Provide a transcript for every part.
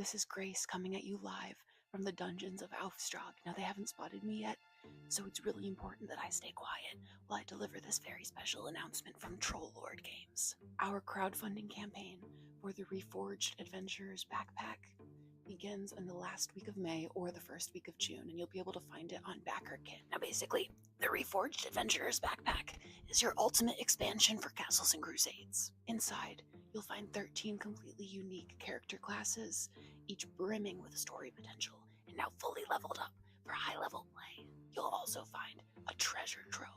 This is Grace coming at you live from the dungeons of Aufstrag. Now, they haven't spotted me yet, so it's really important that I stay quiet while I deliver this very special announcement from Troll Lord Games. Our crowdfunding campaign for the Reforged Adventurers backpack begins in the last week of May or the first week of June, and you'll be able to find it on BackerKit. Now, basically, the Reforged Adventurers backpack is your ultimate expansion for Castles and Crusades. Inside, you'll find 13 completely unique character classes, each brimming with story potential, and now fully leveled up for high-level play. You'll also find a treasure trove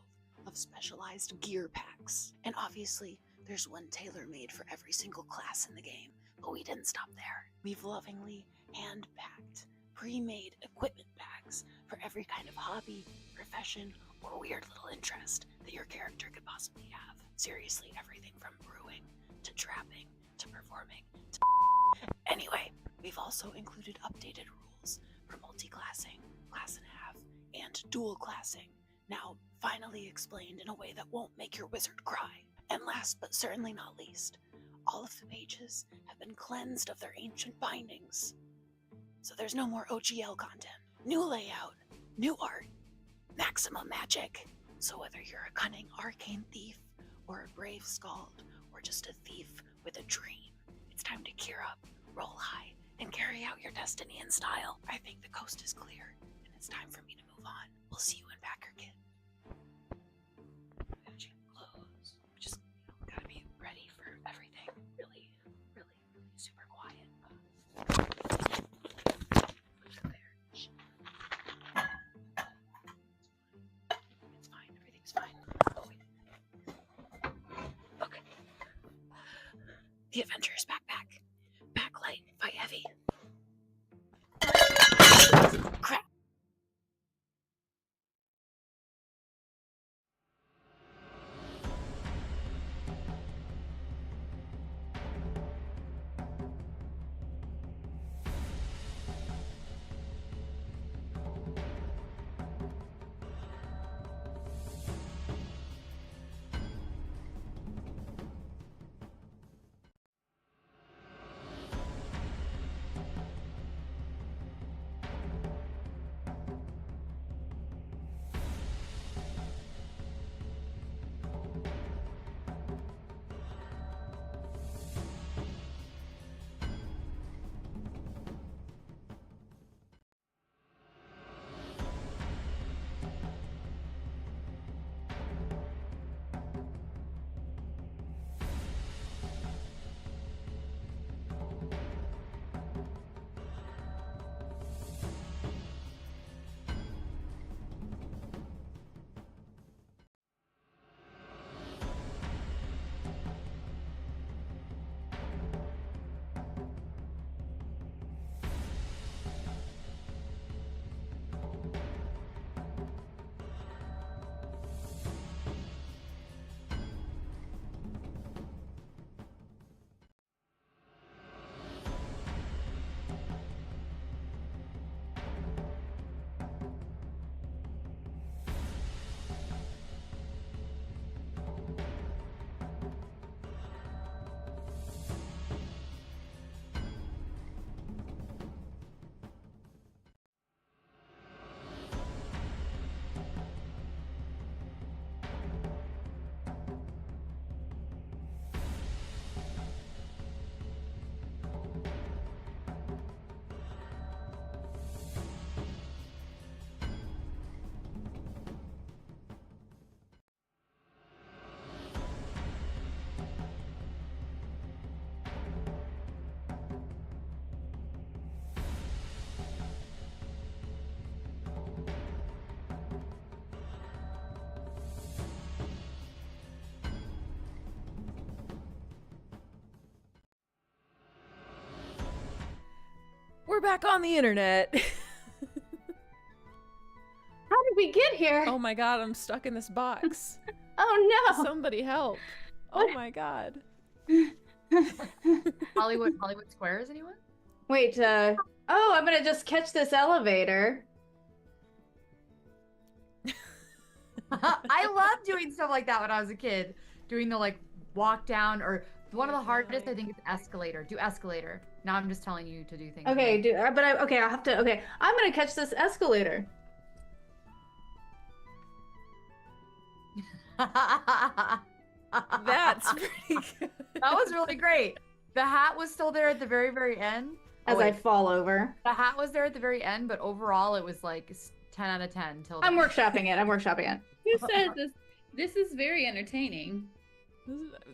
of specialized gear packs. And obviously, there's one tailor-made for every single class in the game, but we didn't stop there. We've lovingly hand-packed, pre-made equipment packs for every kind of hobby, profession, or weird little interest that your character could possibly have. Seriously, everything from brewing, to trapping, to performing, to Anyway, we've also included updated rules for multi-classing, class and a half, and dual classing, now finally explained in a way that won't make your wizard cry. And last but certainly not least, all of the pages have been cleansed of their ancient bindings. So there's no more OGL content. New layout, new art, maximum magic. So whether you're a cunning arcane thief, or a brave skald, or just a thief with a dream, it's time to gear up, roll high, and carry out your destiny in style. I think the coast is clear, and it's time for me to move on. We'll see you in BackerKit. Matching clothes. Just gotta be ready for everything. Really, really, really super quiet. It's fine. Everything's fine. Oh, wait. Okay. The Adventurer's backpack. Backlight by Heavy. Crap. We're back on the internet. How did we get here? Oh my god, I'm stuck in this box. Oh no! Somebody help. Oh my god. Hollywood Squares, anyone? Wait, oh, I'm gonna just catch this elevator. I loved doing stuff like that when I was a kid. Doing the like walk down or One of the hardest, I think, is escalator. Do escalator. Now I'm just telling you to do things. Okay, okay, I'll have to. Okay, I'm gonna catch this escalator. That's pretty good. That was really great. The hat was still there at the very, very end. As I fall over. The hat was there at the very end, but overall it was like 10 out of 10 till I'm then. workshopping it. I'm workshopping it. Who said this? This is very entertaining.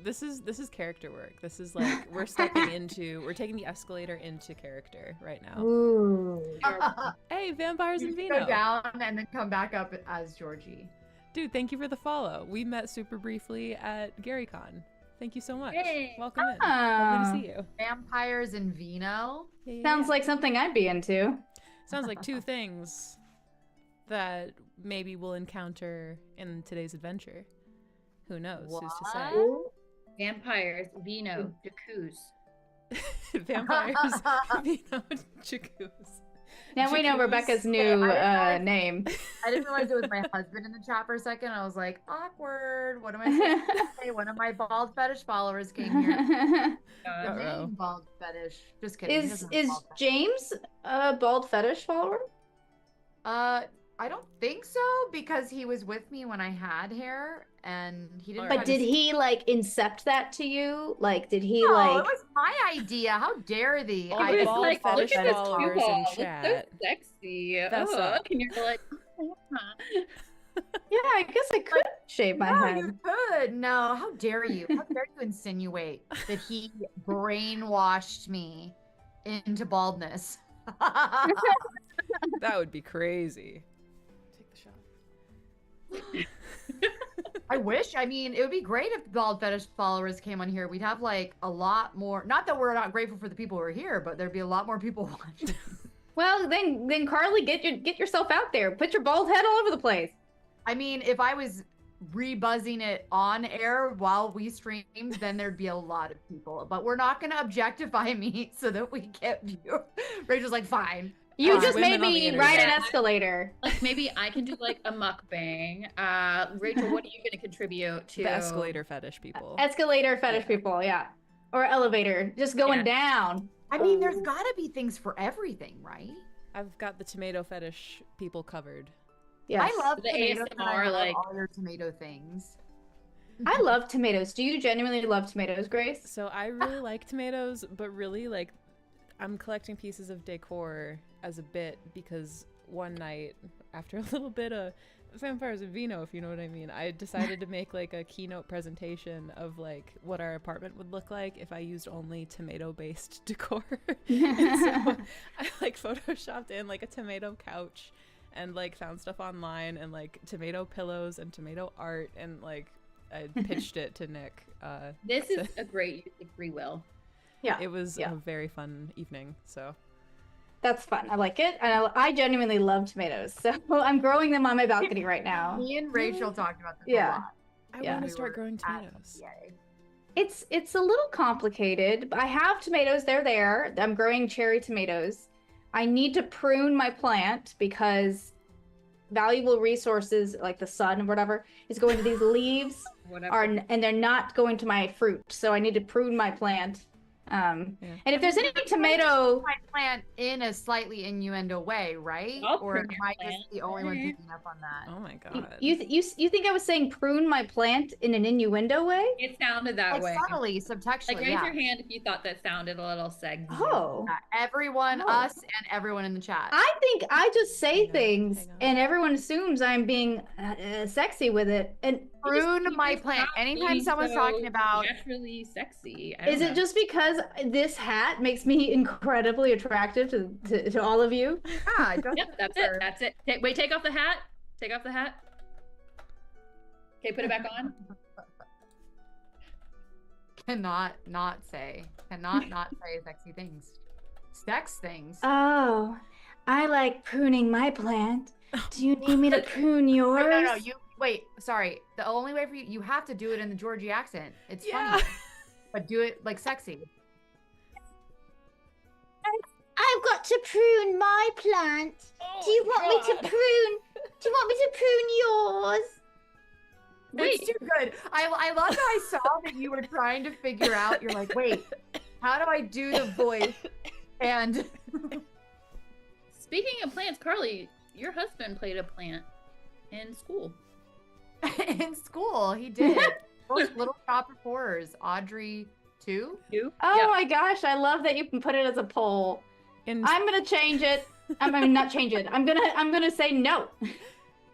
This is character work. This is like we're taking the escalator into character right now. Ooh. Hey, vampires and You vino. go down and then come back up as Georgie. Dude, thank you for the follow. We met super briefly at GaryCon. Thank you so much. Yay. Welcome in. Ah. Lovely to see you. Vampires and vino. Yeah, yeah, Sounds yeah. like something I'd be into. Sounds like two things that maybe we'll encounter in today's adventure. Who knows? Who's to What? Vampires, vino, jacuzzi. say? Vampires, vino, jacuzzi. Now we know Jacuzzi. Rebecca's new name. I didn't realize it was my husband in the chat for a second. I was like, awkward. What am I saying? Hey, one of my bald fetish followers came here. The Uh-oh. name bald fetish. Just kidding. he Is doesn't have bald fetish. James a bald fetish follower? I don't think so because he was with me when I had hair and he didn't. But But did he like incept that to you? Like, did he No, like? it was my idea. How dare thee? All I the was bald like, look fetish at this followers cue ball. in It's so chat. sexy. That's Ugh. up. And you're like, Yeah, I guess I could shave my No, head. you could. No, how dare you? How dare you insinuate that he brainwashed me into baldness? That would be crazy. Take the shot. I wish. I mean, it would be great if bald fetish followers came on here. We'd have like a lot more. Not that we're not grateful for the people who are here, but there'd be a lot more people watching. Well, then Carly, get yourself out there. Put your bald head all over the place. I mean, if I was rebuzzing it on air while we streamed, then there'd be a lot of people. But we're not going to objectify me so that we get views. Rachel's like, fine. You As just made women on the me ride an internet. escalator. like maybe I can do like a mukbang. Rachel, what are you going to contribute to? The escalator fetish people. Escalator fetish Yeah. people, yeah. Or elevator, just going Yeah. down. I mean, there's got to be things for everything, right? I've got the tomato fetish people covered. Yes. I love The tomatoes and I ASMR, love like- all your tomato things. I love tomatoes. Do you genuinely love tomatoes, Grace? So I really like tomatoes, but really like I'm collecting pieces of decor as a bit because one night after a little bit of vampires and vino, if you know what I mean, I decided to make like a keynote presentation of like what our apartment would look like if I used only tomato based decor. And so I like photoshopped in like a tomato couch and like found stuff online and like tomato pillows and tomato art and like I pitched it to Nick. This is a great use of free will. Yeah, It was yeah. a very fun evening. So That's fun. I like it. And I genuinely love tomatoes. So I'm growing them on my balcony right now. Me and Rachel talked about this Yeah. a lot. I Yeah. want We to start were growing at tomatoes. MBA. It's a little complicated. I have tomatoes. They're there. I'm growing cherry tomatoes. I need to prune my plant because valuable resources like the sun and whatever is going to these leaves Whatever. and they're not going to my fruit. So I need to prune my plant. And if there's any tomato, My plant in a slightly innuendo way, right? I'll Or prune am your I plant. just the only one Alright. picking up on that? Oh my god. you think I was saying prune my plant in an innuendo way? It sounded that Like way. subtly, subtextually, Like raise yeah. your hand if you thought that sounded a little sexy. Oh. Everyone, Oh. us, and everyone in the chat. I think I just say Hang on, things hang on. and everyone assumes I'm being sexy with it. And Prune my It's plant. not Anytime being someone's so talking about naturally sexy. I don't is know. it just because this hat makes me incredibly attractive to all of you? yeah, just Yep, that's it. That's it. Wait, take off the hat. Take off the hat. Okay, put it back on. cannot not say sexy things. Sex things. Oh, I like pruning my plant. Do you need me to prune yours? Wait, no, you wait. Sorry, the only way for you have to do it in the Georgie accent. It's Yeah. funny, but do it like sexy. I've got to prune my plant. Oh Do you my want me to God. prune? Do you want me to prune yours? It's too good. I love that I saw that you were trying to figure out. You're like, wait, how do I do the voice? And Speaking of plants, Carly, your husband played a plant in school. in school, he did. Those Little Shop of Horrors, Audrey 2. Oh my gosh, I love that you can put it as a poll. In, I'm gonna change it. I'm gonna not change it. I'm gonna say no.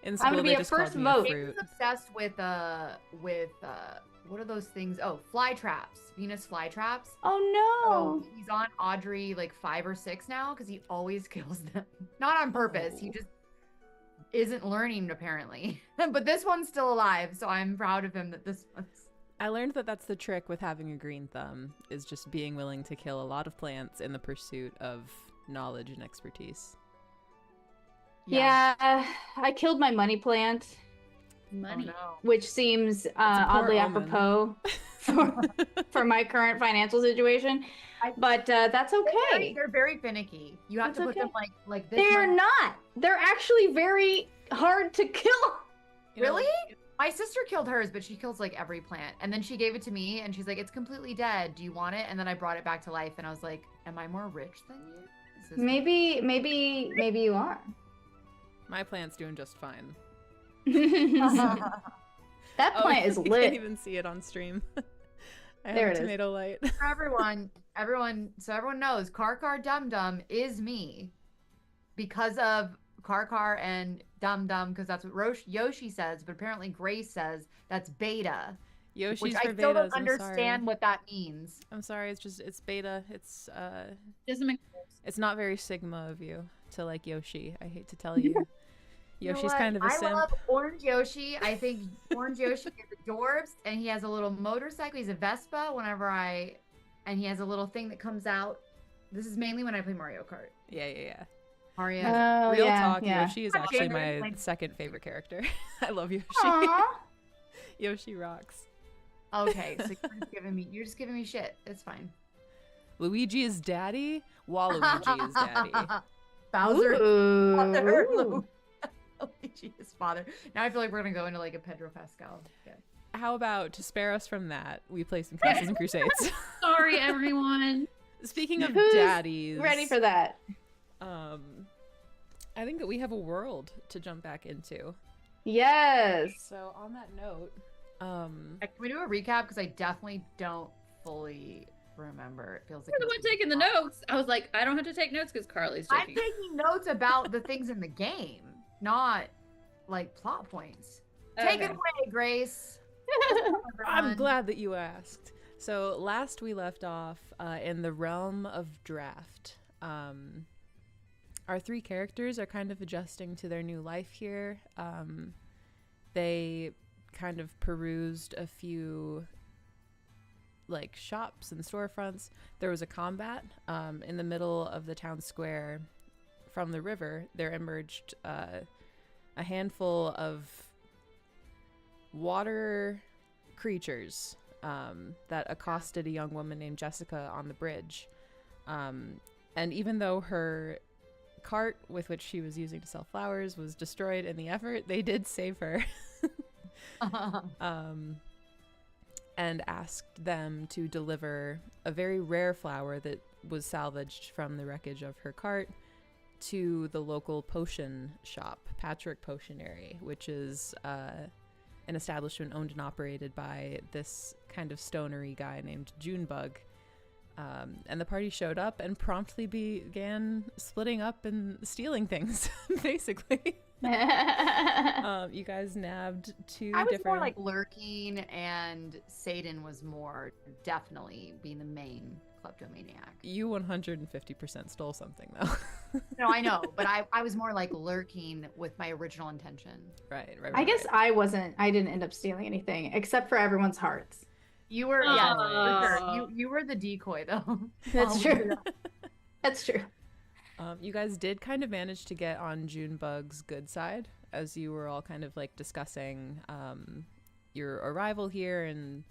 in school, gonna be they a just first called me a vote. He fruit. was obsessed with what are those things? Oh, fly traps. Venus fly traps. Oh Oh, no. he's on Audrey like 5 or 6 now because he always kills them. Not on purpose. He Oh. just isn't learning apparently. But this one's still alive, so I'm proud of him that this one's. I learned that that's the trick with having a green thumb, is just being willing to kill a lot of plants in the pursuit of knowledge and expertise. Yeah, I killed my money plant, Oh, Money. no. which seems a poor oddly omen. apropos for my current financial situation. But that's okay. They're very finicky. You have That's to put them okay. like this. They're much- not. They're actually very hard to kill. You know, Really? My sister killed hers, but she kills like every plant. And then she gave it to me and she's like, it's completely dead. Do you want it? And then I brought it back to life and I was like, am I more rich than you? Is this- Maybe you are. my plant's doing just fine. That plant is You can't lit. even see it on stream. I There have it is. tomato light. For so everyone knows, Car Dum Dum is me because of Car and Dum Dum, because that's what Yoshi says, but apparently Grace says that's beta, Yoshi's which for I still betas, don't I'm understand sorry. what that means. I'm sorry, it's beta. Doesn't make sense. It's not very Sigma of you to like Yoshi. I hate to tell you. You know Yoshi's what? kind of a I simp. love Orange Yoshi. I think Orange Yoshi is adorbs, and he has a little motorcycle. He's a Vespa. And he has a little thing that comes out. This is mainly when I play Mario Kart. Yeah. Mario. Oh, Real yeah, talk, yeah. Yoshi is My actually favorite, my like- second favorite character. I love Yoshi. Aw. Yoshi rocks. Okay, so you're just giving me shit. It's fine. Luigi is daddy, Waluigi is daddy. Bowser. Ooh. Father. Ooh. Luigi is father. Now I feel like we're gonna go into like a Pedro Pascal. Yeah. How about, to spare us from that, we play some Castles and Crusades. Sorry, everyone. Speaking of Who's daddies, Ready for that? I think that we have a world to jump back into. Yes. So on that note, Can we do a recap? Because I definitely don't fully remember. It feels like You're the one it's been taking the a while. notes. I was like, I don't have to take notes because Carly's I'm taking. taking notes about the things in the game, not like plot points. Take it Okay. away, Grace. I'm Everyone. glad that you asked. So last we left off in the realm of draft. Our three characters are kind of adjusting to their new life here. They kind of perused a few like shops and storefronts. There was a combat in the middle of the town square. From the river, there emerged a handful of water creatures that accosted a young woman named Jessica on the bridge. And even though her cart with which she was using to sell flowers was destroyed in the effort, they did save her. And asked them to deliver a very rare flower that was salvaged from the wreckage of her cart to the local potion shop, Patrick Potionary, which is an establishment owned and operated by this kind of stonery guy named Junebug. And the party showed up and promptly began splitting up and stealing things, basically. You guys nabbed two I was different... more like lurking, and Satan was more definitely being the main kleptomaniac. You 150% stole something, though. No, I know, but I was more like lurking with my original intention. Right. I guess I didn't end up stealing anything except for everyone's hearts. You were, yes, for Aw. sure. You were the decoy, though. That's Oh, true. That's true. You guys did kind of manage to get on Junebug's good side as you were all kind of like discussing your arrival here and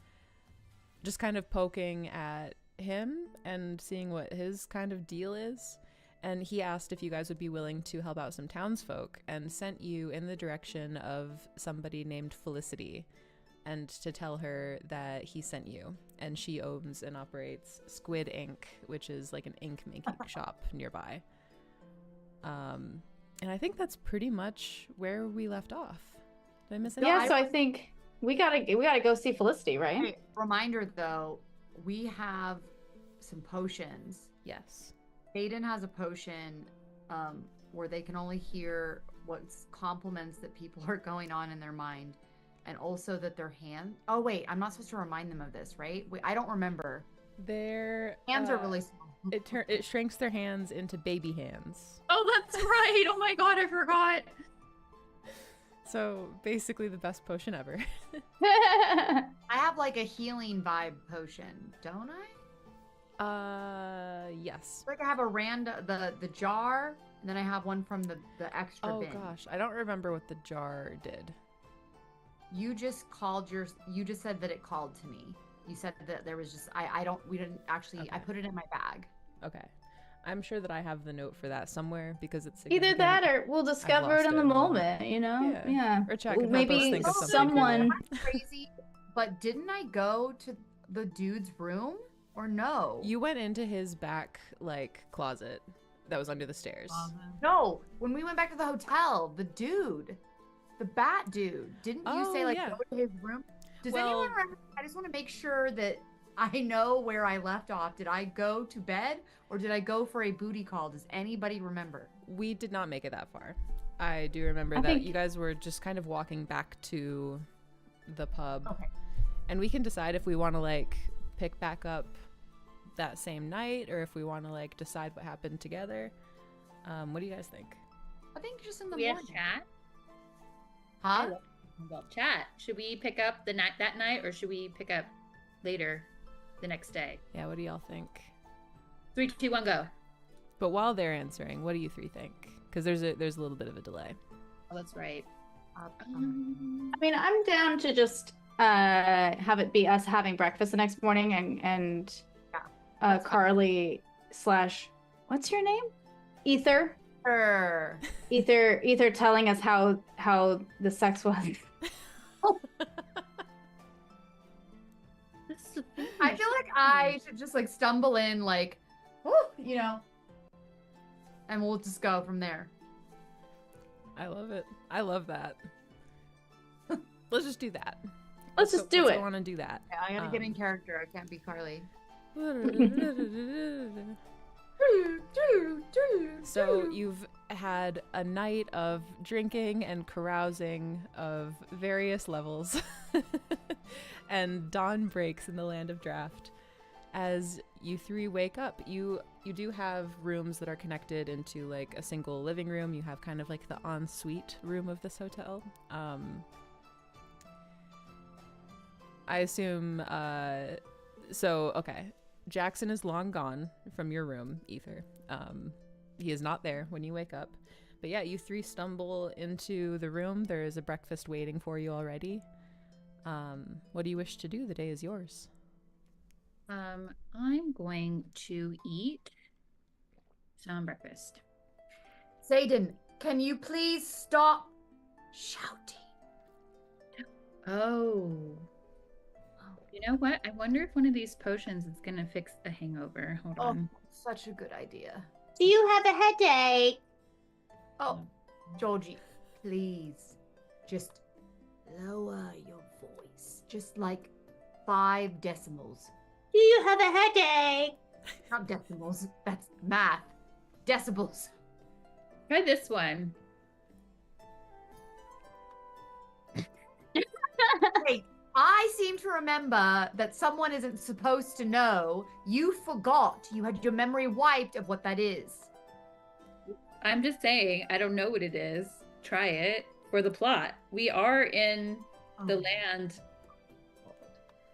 just kind of poking at him and seeing what his kind of deal is. And he asked if you guys would be willing to help out some townsfolk and sent you in the direction of somebody named Felicity. and to tell her that he sent you. And she owns and operates Squid Ink, which is like an ink making shop nearby. And I think that's pretty much where we left off. Did I miss anything? Yeah, so I think we gotta go see Felicity, right? Okay, reminder though, we have some potions. Yes. Aiden has a potion where they can only hear what compliments that people are going on in their mind, and also that their hand. Oh wait, I'm not supposed to remind them of this, right? Wait, I don't remember. Their Hands are really small. It shrinks their hands into baby hands. Oh, that's right. Oh my god, I forgot. So basically the best potion ever. I have like a healing vibe potion, don't I? Yes. Like I have a the jar, and then I have one from the extra Oh bin. gosh, I don't remember what the jar did. You just said that it called to me. You said that there was just we didn't actually. Okay. I put it in my bag. Okay. I'm sure that I have the note for that somewhere because it's Either significant. that or we'll discover lost it in it the in the moment, you know? Yeah. Yeah. Or Chad can help us Maybe think of something someone. cool. Crazy, but didn't I go to the dude's room or no? You went into his back like closet that was under the stairs. No, when we went back to the hotel, the bat dude, didn't you say Oh, like yeah. go to his room? Does Well- anyone remember? I just want to make sure that I know where I left off. Did I go to bed or did I go for a booty call? Does anybody remember? We did not make it that far. I do remember I that think- you guys were just kind of walking back to the pub. Okay. And we can decide if we want to like pick back up that same night or if we want to like decide what happened together. What do you guys think? I think just in the We have morning. chat. Huh? Well, chat. Should we pick up that night, or should we pick up later, the next day? Yeah, what do y'all think? 3, 2, 1, go. But while they're answering, what do you three think? Because there's a little bit of a delay. Oh, that's right. I mean, I'm down to just have it be us having breakfast the next morning and that's fine. Carly / what's your name? Ether. Sure. Ether telling us how the sex was. I feel like I should just like stumble in like, whoo, you know, and we'll just go from there. I love it. I love that. Let's just do that. Let's just do Let's it. go on and do that. Yeah, I gotta get in character. I can't be Carly. So you've had a night of drinking and carousing of various levels, and dawn breaks in the land of Draft. As you three wake up, you do have rooms that are connected into like a single living room. You have kind of like the ensuite room of this hotel. I assume. So okay. Jackson is long gone from your room, Ether. He is not there when you wake up. But yeah, you three stumble into the room. There is a breakfast waiting for you already. What do you wish to do? The day is yours. I'm going to eat some breakfast. Zayden, can you please stop shouting? Oh. You know what? I wonder if one of these potions is gonna fix the hangover. Hold on. Such a good idea. Do you have a headache? Oh, Georgie, please, just lower your voice. Just like 5 decimals. Do you have a headache? Not decimals, that's math. Decibels. Try this one. Wait, I seem to remember that someone isn't supposed to know. You forgot. You had your memory wiped of what that is. I'm just saying, I don't know what it is. Try it for the plot. We are in the land.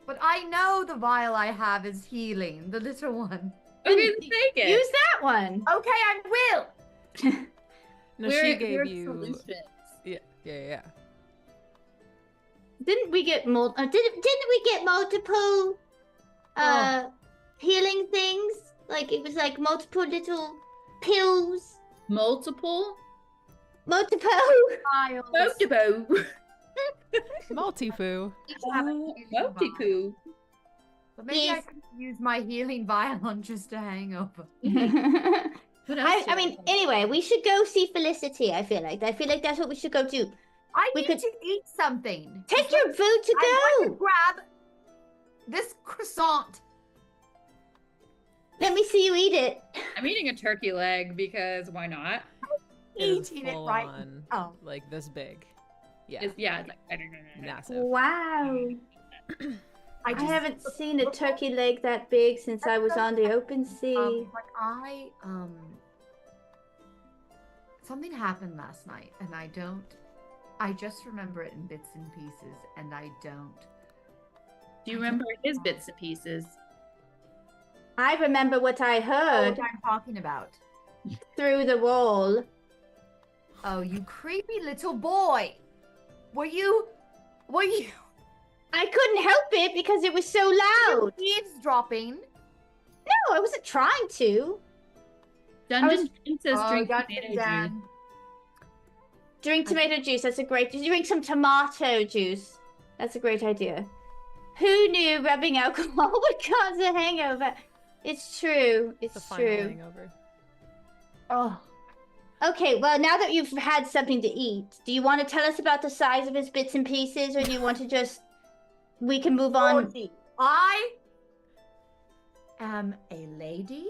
But I know the vial I have is healing, the little one. Okay, let's take it. Use that one. Okay, I will. No, she We're gave you. solutions. Yeah. Didn't we get multiple healing things? Like it was like multiple little pills. Multiple? Multiple. Vials. Multiple. Multi-foo. Multi-poo. But maybe I Yes. could use my healing vial on just a hangover. What else? I mean, anyway, we should go see Felicity. I feel like that's what we should go do. I We need could- to eat something. Take Just your let- food to I want go. to grab this croissant. Let me see you eat it. I'm eating a turkey leg because why not? It is Eating it full right. on, Oh. like this big. Yeah, It's like, I don't know. massive. Wow. I just- haven't seen a turkey leg that big since I was on the open sea. But something happened last night, and I just remember it in bits and pieces, and I don't. Do you remember his bits and pieces? I remember what I know heard what I'm talking about. through the wall. Oh, you creepy little boy. Were you I couldn't help it because it was so loud. eavesdropping? No, I wasn't trying to. Dungeon Princess Oh, drink Dungeon tomato Dan. juice. Drink tomato juice. That's a great. Drink some tomato juice. That's a great idea. Who knew rubbing alcohol would cause a hangover? It's true. The It's final true. hangover. Oh, Okay, well, now that you've had something to eat, do you want to tell us about the size of his bits and pieces, or do you want to just... We can move on. I am a lady,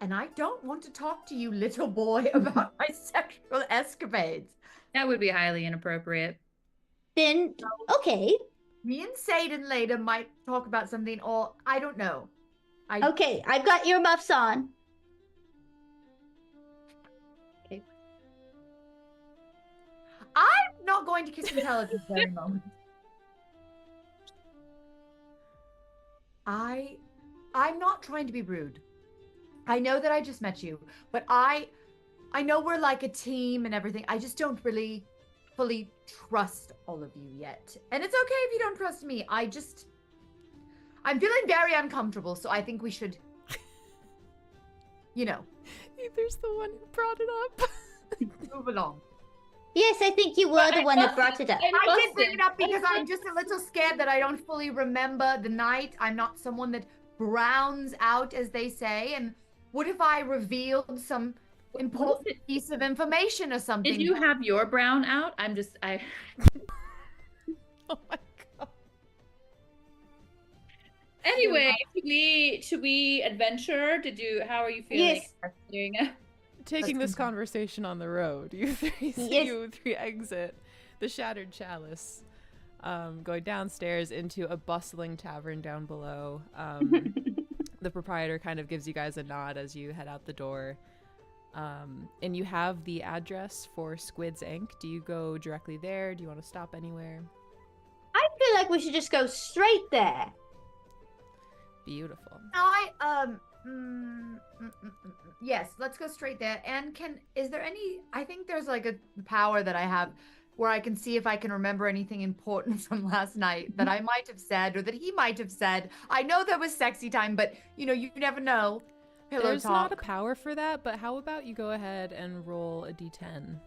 and I don't want to talk to you, little boy, about my sexual escapades. That would be highly inappropriate. Then, okay. Me and Satan later might talk about something, or I don't know. Okay, I've got earmuffs on. I'm not going to kiss and tell at this very moment. I'm not trying to be rude. I know that I just met you, but I know we're like a team and everything. I just don't really fully trust all of you yet. And it's okay if you don't trust me. I'm feeling very uncomfortable, so I think we should, Ether's the one who brought it up. move along. Yes, I think you were the one that brought it up. I did bring it up because I'm just a little scared that I don't fully remember the night. I'm not someone that browns out, as they say. And what if I revealed some important piece of information or something? Did you have your brown out? I Oh my god. Anyway, should we adventure? How are you feeling? Yes. Taking Let's this conversation on the road, you three, Yes. you three exit the Shattered Chalice, going downstairs into a bustling tavern down below. The proprietor kind of gives you guys a nod as you head out the door. And you have the address for Squid's Inc. Do you go directly there? Do you want to stop anywhere? I feel like we should just go straight there. Beautiful. Yes, let's go straight there. And is there I think there's like a power that I have where I can see if I can remember anything important from last night that I might have said or that he might have said. I know there was sexy time, but you never know. Pillow There's talk. not a power for that, but how about you go ahead and roll a d10?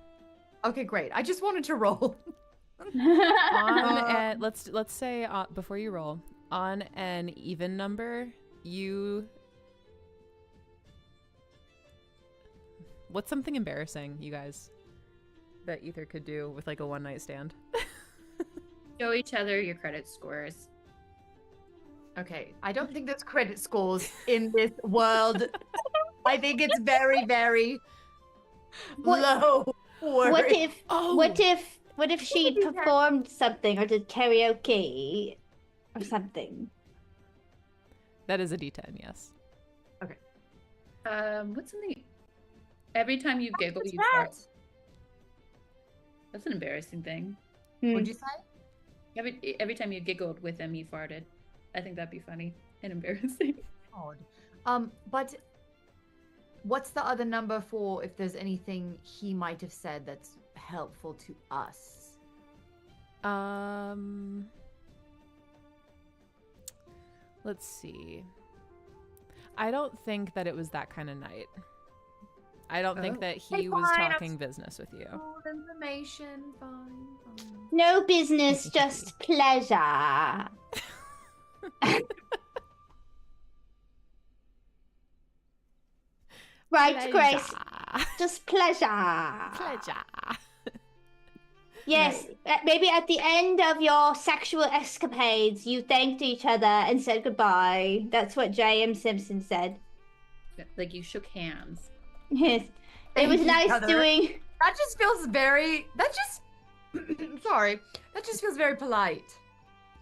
Okay, great. I just wanted to roll. Let's say before you roll, on an even number, what's something embarrassing, you guys, that Ether could do with like a one night stand? Show each other your credit scores. Okay, I don't think there's credit scores in this world. I think it's very, very low. What if Oh. what if she performed something or did karaoke or something? That is a d10, yes. What's something? Every time you giggle, you fart. That's an embarrassing thing. What'd you say? Every time you giggled with him, you farted. I think that'd be funny and embarrassing. Odd. But what's the other number for if there's anything he might have said that's helpful to us? Let's see. I don't think that it was that kind of night. I don't think that he was fine, talking business with you. Old information. Fine. No business, just pleasure. Right, Grace. Just pleasure. Pleasure. Yes, maybe at the end of your sexual escapades, you thanked each other and said goodbye. That's what J.M. Simpson said. Like you shook hands. Yes. It Thank was each nice other. doing... That just feels very. Sorry. That just feels very polite.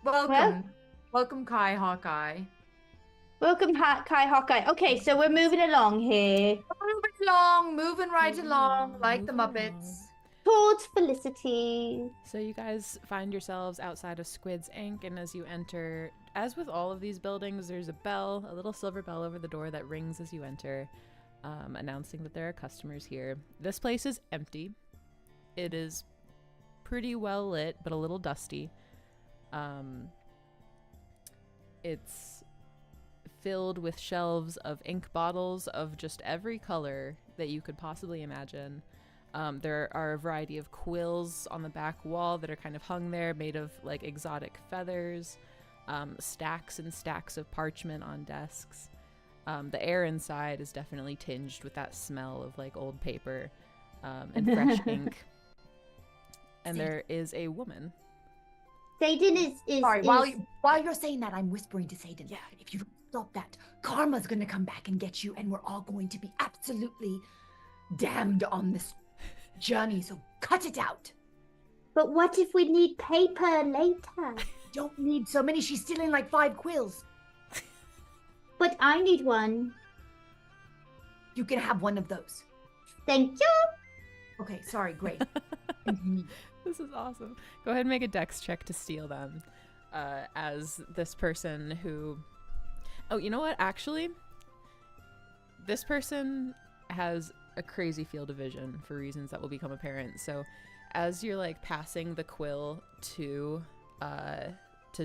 Welcome. Welcome, Kai Hawkeye. Welcome, Kai Hawkeye. Okay, so we're moving along here. Moving right along, like the Muppets. Towards Felicity. So you guys find yourselves outside of Squid's Inc., and as you enter, as with all of these buildings, there's a bell, a little silver bell over the door that rings as you enter, announcing that there are customers here. This place is empty. It is pretty well lit, but a little dusty. It's filled with shelves of ink bottles of just every color that you could possibly imagine. There are a variety of quills on the back wall that are kind of hung there, made of like exotic feathers, stacks and stacks of parchment on desks. The air inside is definitely tinged with that smell of like old paper and fresh ink. And there is a woman. Satan is Sorry, while you're saying that, I'm whispering to Satan. Yeah. If you don't stop that, karma's gonna come back and get you, and we're all going to be absolutely damned on this journey, so cut it out. But what if we need paper later? Don't need so many. She's stealing like 5 quills. But I need one. You can have one of those. Thank you. Okay, sorry, great. This is awesome. Go ahead and make a dex check to steal them. As this person who... Oh, you know what? Actually, this person has a crazy field of vision for reasons that will become apparent. So as you're like passing the quill to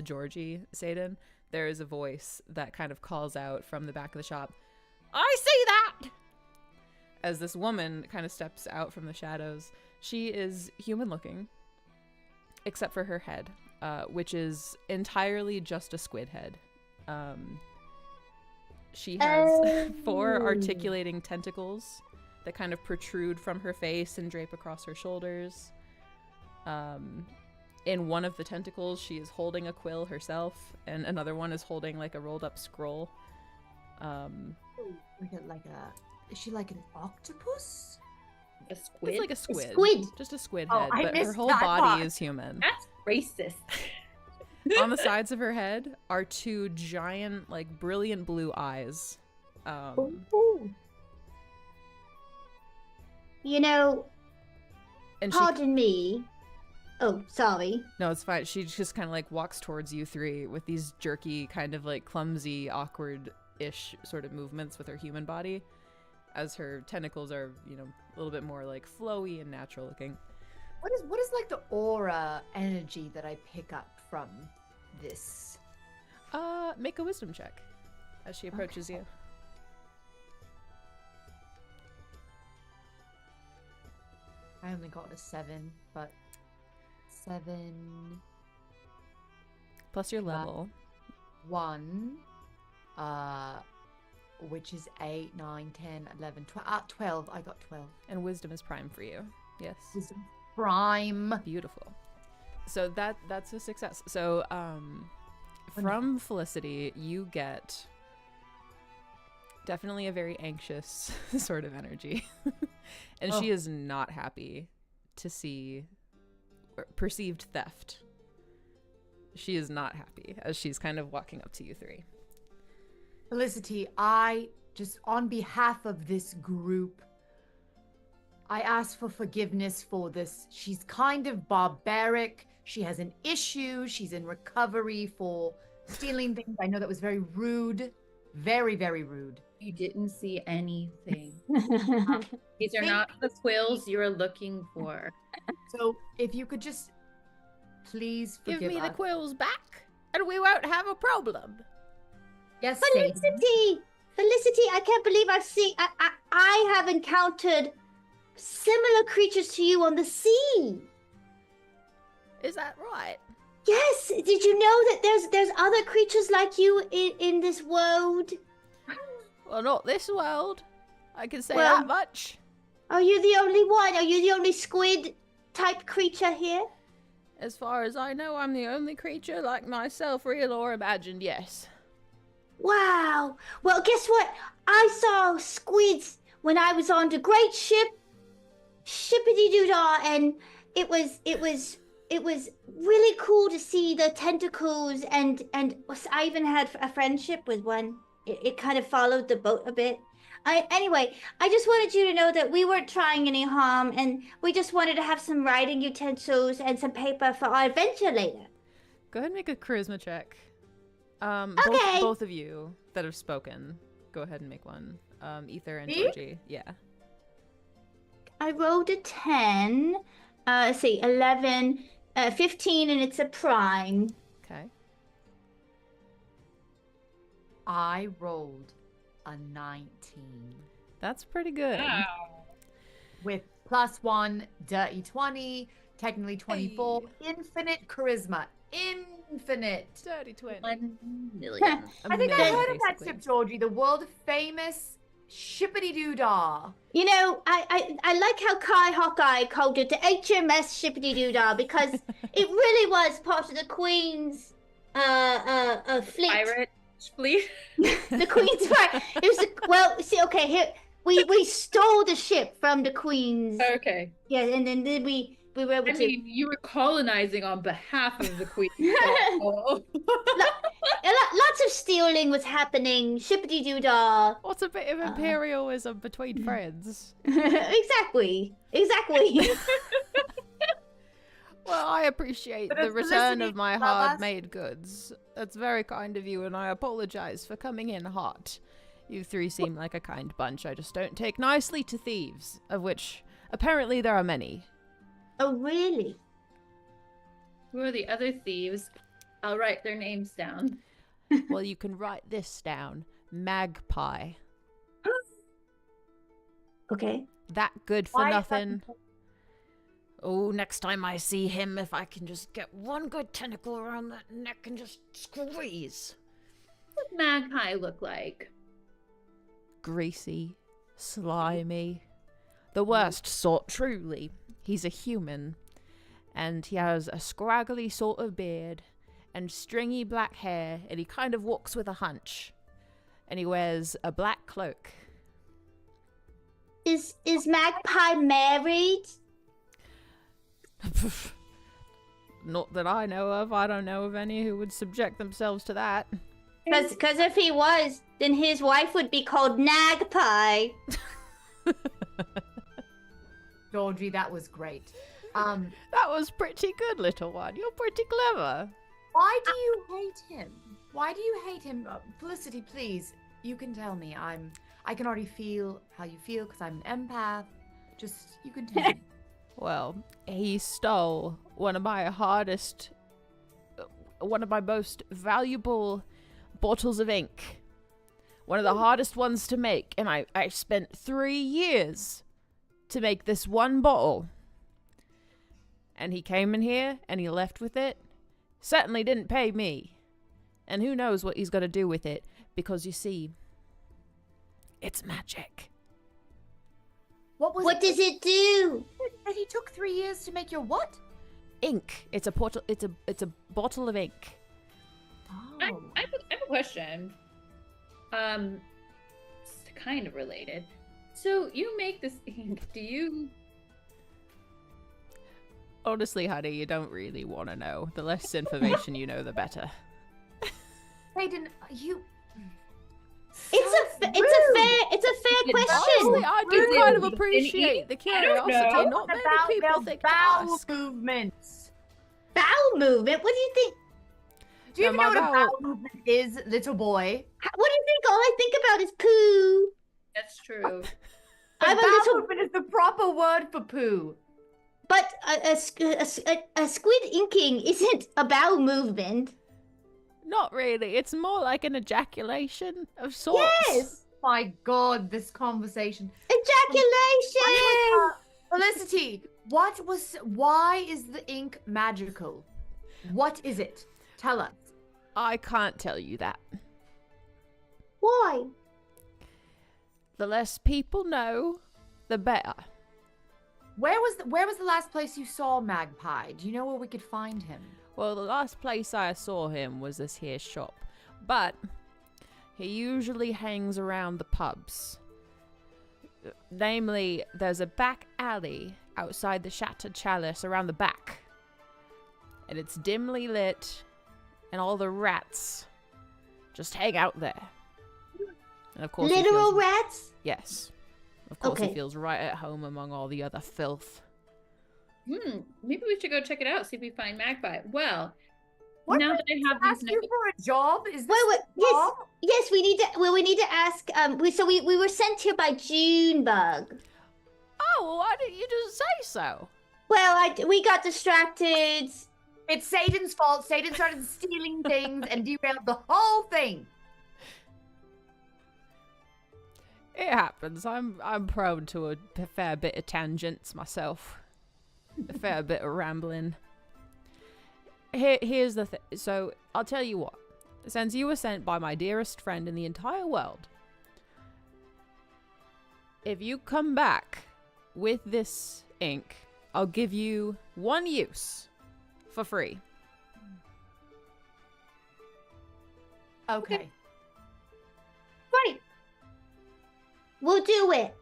Georgie, Satan, there is a voice that kind of calls out from the back of the shop, "I see that!" As this woman kind of steps out from the shadows. She is human looking, except for her head, which is entirely just a squid head. She has 4 articulating tentacles that kind of protrude from her face and drape across her shoulders. In one of the tentacles, she is holding a quill herself, and another one is holding like a rolled up scroll. Is she like an octopus? A squid? It's like a squid. squid. Just a squid Oh, head, I but her missed whole that body part. is human. That's racist. On the sides of her head are 2 giant, like, brilliant blue eyes. Ooh. You know, And pardon me. Oh, sorry. No, it's fine. She just kind of like walks towards you 3 with these jerky, kind of like clumsy, awkward-ish sort of movements with her human body, as her tentacles are, you know, a little bit more like flowy and natural looking. What is like the aura energy that I pick up from this? Make a wisdom check as she approaches you. I only got a 7, but 7 Plus your level. 1, which is 8, 9, 10, 11, 12. I got 12. And wisdom is prime for you. Yes. Wisdom prime. Beautiful. So that's a success. So from Felicity, you get definitely a very anxious sort of energy. And she is not happy to see perceived theft. She is not happy as she's kind of walking up to you 3. Felicity, I just, on behalf of this group, I ask for forgiveness for this. She's kind of barbaric. She has an issue. She's in recovery for stealing things. I know that was very rude. Very, very rude. You didn't see anything. These are not the quills you're looking for. So if you could just please forgive Give me the us. quills back, and we won't have a problem. Yes, Satan. Felicity! Felicity, I can't believe I have encountered similar creatures to you on the sea. Is that right? Yes, did you know that there's other creatures like you in this world? Well, not this world. I can say Well- that much. Are you the only one? Are you the only squid type creature here? As far as I know, I'm the only creature like myself, real or imagined, yes. Wow. Well, guess what? I saw squids when I was on the great ship, Shippity Doodah, and it was really cool to see the tentacles, and I even had a friendship with one. It kind of followed the boat a bit. Anyway, I just wanted you to know that we weren't trying any harm, and we just wanted to have some writing utensils and some paper for our adventure later. Go ahead and make a charisma check. Okay. Both of you that have spoken, go ahead and make one. Ether and Me? Georgie. Yeah. I rolled a 10. Let's see, 11, 15, and it's a prime. Okay. I rolled a 19 That's pretty good. with +1 dirty 20, technically 24, infinite charisma, infinite. Dirty twin. 1 million. I think I've heard of that Basically. ship, Georgie, the world famous Shippity Doodah. You know, I like how Kai Hawkeye called it the HMS Shippity Doodah because it really was part of the Queen's fleet. Pirate fleet. The Queen's fire. It was well, see, okay, here we stole the ship from the Queen's. Okay. Yeah, and then we were able I to. mean, you were colonizing on behalf of the queen. Oh. Lots of stealing was happening. Shippity Doodah. What's a bit of imperialism between friends? Exactly. Well, I appreciate But the it's return Felicity, of my love us. hard-made goods. That's very kind of you, and I apologize for coming in hot. You three seem like a kind bunch. I just don't take nicely to thieves, of which apparently there are many. Oh, really? Who are the other thieves? I'll write their names down. Well, you can write this down. Magpie. Okay. That good for Why is that nothing. Oh, next time I see him, if I can just get one good tentacle around that neck and just squeeze. What does Magpie look like? Greasy, slimy. The worst sort, truly. He's a human. And he has a scraggly sort of beard and stringy black hair, and he kind of walks with a hunch. And he wears a black cloak. Is Magpie married? Not that I know of. I don't know of any who would subject themselves to that. Because if he was, then his wife would be called Nagpie. Georgie, that was great. That was pretty good, little one. You're pretty clever. Why do you hate him? Why do you hate him? Felicity, please. You can tell me. I can already feel how you feel because I'm an empath. Just, you can tell me. Well, he stole one of my most valuable bottles of ink. One of the hardest ones to make, and I spent 3 years to make this one bottle. And he came in here, and he left with it. Certainly didn't pay me. And who knows what he's going to do with it, because you see, it's magic. What does it do? And he took 3 years to make your what? Ink. It's a bottle of ink. I have a question. It's kind of related. So you make this ink. Do you? Honestly, honey, you don't really want to know. The less information you know, the better. Hayden, you. It's a fair question. Honestly, I do Really? kind of appreciate the I don't curiosity. know. Not many About people their think to bowel ask. movements. Bowel movement? What do you think? Do you No, even know my what a bowel movement is, little boy? What do you think? All I think about is poo. That's true. A I'm a bowel little, movement is the proper word for poo. but a squid inking isn't a bowel movement. Not really. It's more like an ejaculation of sorts. Yes. my god, this conversation. Ejaculation! Felicity, why is the ink magical? What is it? Tell us. I can't tell you that. Why? The less people know, the better. Where was the last place you saw Magpie? Do you know where we could find him? Well, the last place I saw him was this here shop. But he usually hangs around the pubs. Namely, there's a back alley outside the Shattered Chalice around the back. And it's dimly lit, and all the rats just hang out there. And of course, Literal rats? Yes. Of course, Okay. he feels right at home among all the other filth. Maybe we should go check it out, see if we find Magpie. Well, What now did that I have Ask these you notes, for a job? Is this Wait, a yes, job? yes, we need to. Well, we need to ask. We were sent here by Junebug. Oh, well, why didn't you just say so? Well, we got distracted. It's Satan's fault. Satan started stealing things and derailed the whole thing. It happens. I'm prone to a fair bit of tangents myself. A fair bit of rambling. Here's the thing. So, I'll tell you what. Since you were sent by my dearest friend in the entire world, if you come back with this ink, I'll give you one use for free. Okay. Right. We'll do it.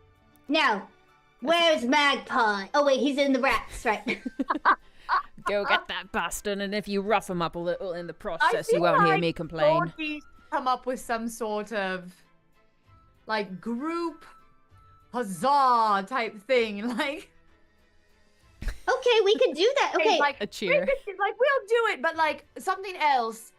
Now, where's Magpie? Oh wait, he's in the rats, right? Go get that bastard, and if you rough him up a little in the process, feel you won't hear like me complain. Georgie come up with some sort of like group huzzah type thing, like Okay, we can do that. Okay. like A cheer. like we'll do it, but like something else.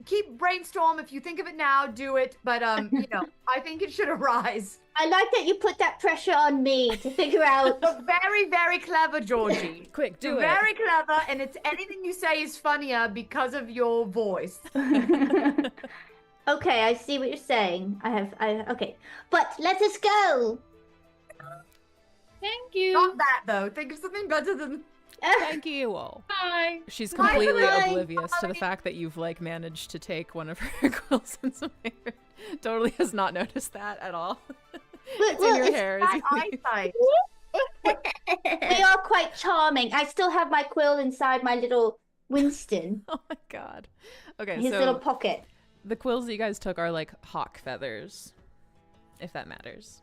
Keep brainstorm. If you think of it now, do it. But you know, I think it should arise. I like that you put that pressure on me to figure out. You're very, very clever, Georgie. Quick, do You're it. very clever, and it's anything you say is funnier because of your voice. Okay, I see what you're saying. Okay. But let us go. thank you. Not that though. Think of something better than. Thank you all. Bye. She's Bye, completely bye. oblivious to the Bye. fact that you've like managed to take one of her quills and some hair. Totally has not noticed that at all. It's in your hair. as That you leave. eyesight. We are quite charming. I still have my quill inside my little Winston, Oh my god. Okay, his so little pocket. the quills that you guys took are like hawk feathers, if that matters.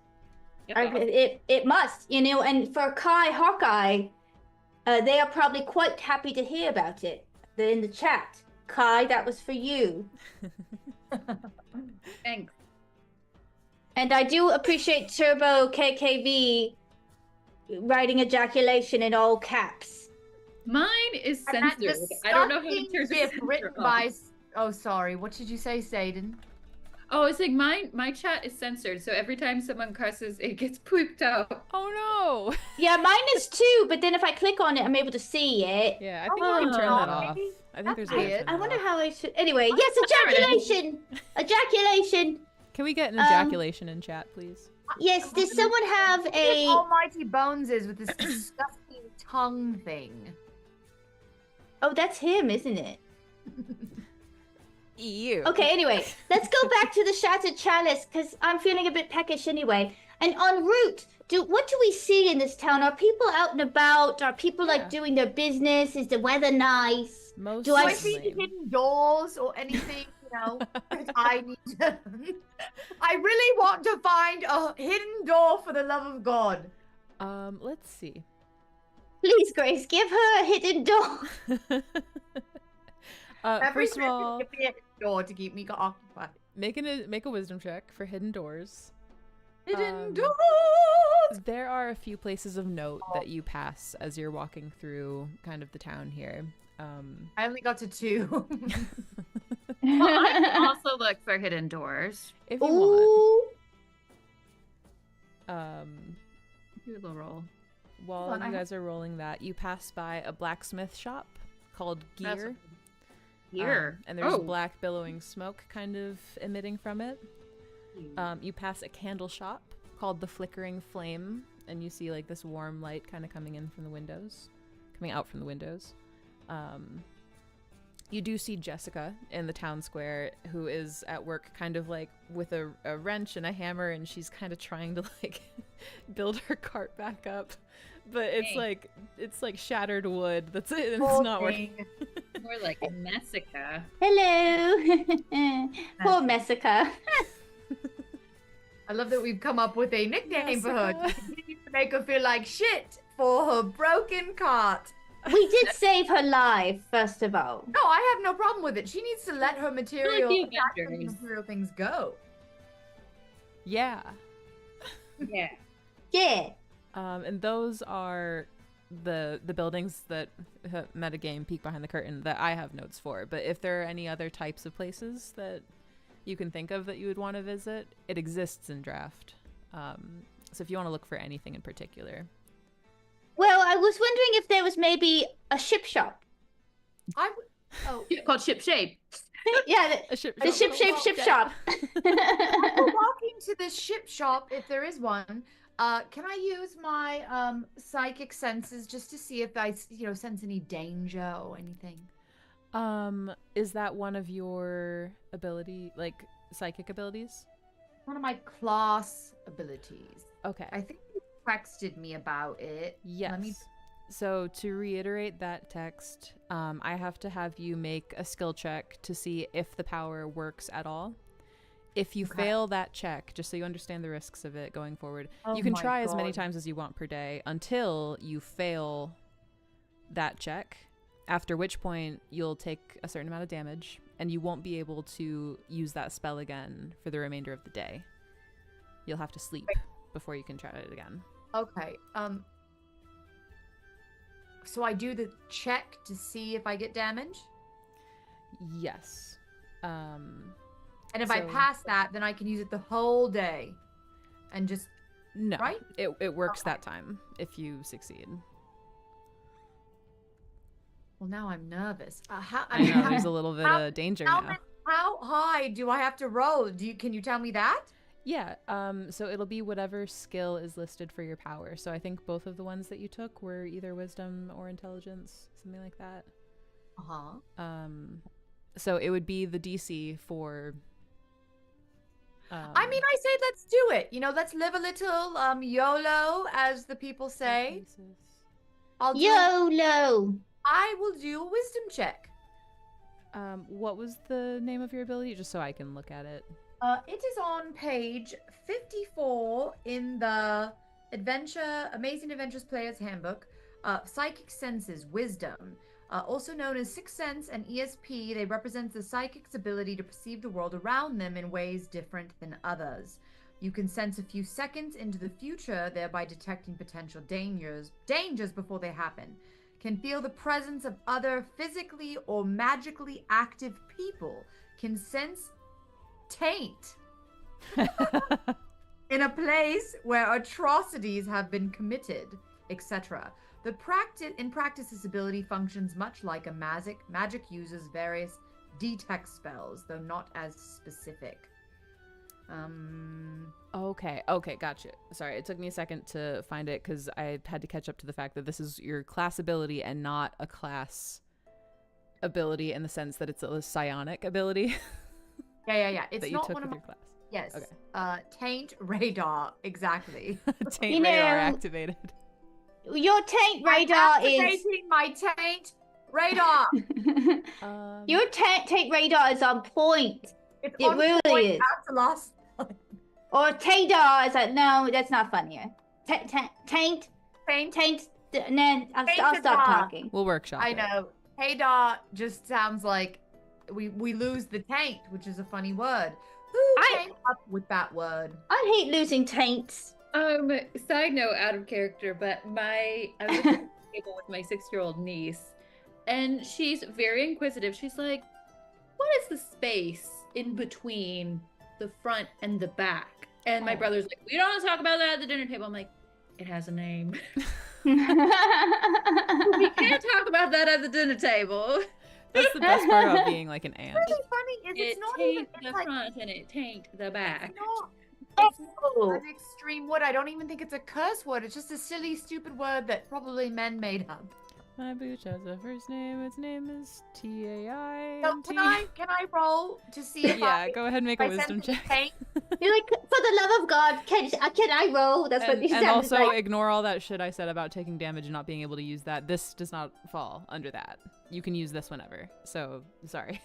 It must, you know, and for Kai Hawkeye, they are probably quite happy to hear about it. They're in the chat. Kai, that was for you. Thanks. And I do appreciate Turbo KKV writing ejaculation in all caps. Mine is And that censored. I don't know how to disgusting turn the gif censor written off. by. Oh, sorry. What did you say, Satan? Oh, it's like my chat is censored, so every time someone cusses, it gets pooped out. Oh no! Yeah, mine is too, but then if I click on it, I'm able to see it. Yeah, I think you can turn that off. maybe? I think That's there's a way to weird. turn I that wonder off. how I should. Anyway, yes, there it is. ejaculation! Ejaculation! Can we get an ejaculation in chat, please? Yes, does someone have This a. Almighty Bones is with this disgusting tongue thing. Oh, that's him, isn't it? Ew. Okay, anyway, let's go back to the Shattered Chalice because I'm feeling a bit peckish anyway. And en route, what do we see in this town? Are people out and about? Are people Yeah. like doing their business? Is the weather nice? Most Do I Do I see certainly. hidden doors or anything? You know, that I need to. I really want to find a hidden door for the love of God. Let's see. Please, Grace, give her a hidden door. Every First of all, give me a hidden door to keep me occupied. make a wisdom check for hidden doors. Hidden Um, doors. There are a few places of note that you pass as you're walking through kind of the town here. I only got to 2. Well, I can also look for hidden doors. If you want, Ooh. Do a little roll. while Hold on, you I guys are rolling that, you pass by a blacksmith shop called That's Gear. Here. And there's Oh. black billowing smoke kind of emitting from it. You pass a candle shop called the Flickering Flame, and you see like this warm light kind of coming out from the windows. You do see Jessica in the town square, who is at work kind of like with a wrench and a hammer, and she's kind of trying to like build her cart back up, but it's like shattered wood. That's it, and it's not working. More like Messica. Hello. Poor Messica. I love that we've come up with a nickname for her Jessica. to continue to make her feel like shit for her broken cart. We did save her life, first of all. No, I have no problem with it. She needs to let her material, the attachment Avengers. material things go. Yeah. Yeah. Yeah. And those are the buildings that metagame peek behind the curtain that I have notes for. But if there are any other types of places that you can think of that you would want to visit, it exists in draft. So if you want to look for anything in particular. Well, I was wondering if there was maybe a ship shop. Oh, Called Ship Shape. Yeah, A ship the ship shop. we're walking to this ship shop, if there is one. Can I use my psychic senses just to see if I, sense any danger or anything? Is that one of your psychic abilities? One of my class abilities. Okay. I think you texted me about it. Yes. Let me... So to reiterate that text, I have to have you make a skill check to see if the power works at all. If you fail that check, just so you understand the risks of it going forward, you can try as many times as you want per day until you fail that check, after which point you'll take a certain amount of damage and you won't be able to use that spell again for the remainder of the day. You'll have to sleep before you can try it again. Okay. So I do the check to see if I get damage? Yes. And if I pass that, then I can use it the whole day. And just... No. Right? It works that time if you succeed. Well, now I'm nervous. I know, there's a little bit of danger now. How high do I have to roll? Can you tell me that? Yeah, so it'll be whatever skill is listed for your power. So I think both of the ones that you took were either wisdom or intelligence, something like that. Uh-huh. So it would be the DC for... I mean, I say let's do it. Let's live a little YOLO, as the people say. YOLO. I will do a wisdom check. What was the name of your ability? Just so I can look at it. It is on page 54 in the Amazing Adventures Player's Handbook. Psychic Senses, Wisdom. Also known as Sixth Sense and ESP, they represent the psychic's ability to perceive the world around them in ways different than others. You can sense a few seconds into the future, thereby detecting potential dangers before they happen. Can feel the presence of other physically or magically active people. Can sense taint in a place where atrocities have been committed, etc. In practice, this ability functions much like a magic uses various detect spells, though not as specific. Okay, gotcha. Sorry, it took me a second to find it because I had to catch up to the fact that this is your class ability and not a class ability in the sense that it's a psionic ability. Yeah. It's that you not took one of with my... your class. Yes. Okay. Taint radar, exactly. Taint radar activated. Your taint radar is... activating my taint radar. Your taint radar is on point. It really is. After last... Or taint-dar is like, no, that's not funnier. Taint. And then I'll stop talking. We'll workshop I it. know. Haydar just sounds like we lose the taint, which is a funny word. Who came up with that word? I hate losing taints. Side note, out of character, but I was at the table with my 6-year-old niece, and she's very inquisitive. She's like, "What is the space in between the front and the back?" And my brother's like, "We don't talk about that at the dinner table." I'm like, "It has a name." We can't talk about that at the dinner table. That's the best part about being like an ant. What's really funny is It it's not even. taint It's the like front and it taint the back. it's Oh. not an extreme word. I don't even think it's a curse word. It's just a silly, stupid word that probably men made up. My booch has a first name. Its name is T-A-I. So can I roll to see if Yeah, go ahead and make a I wisdom sense any check. taint? You're like, for the love of God, can I roll? That's what you And sounded also like. ignore all that shit I said about taking damage and not being able to use that. This does not fall under that. You can use this whenever. So, sorry.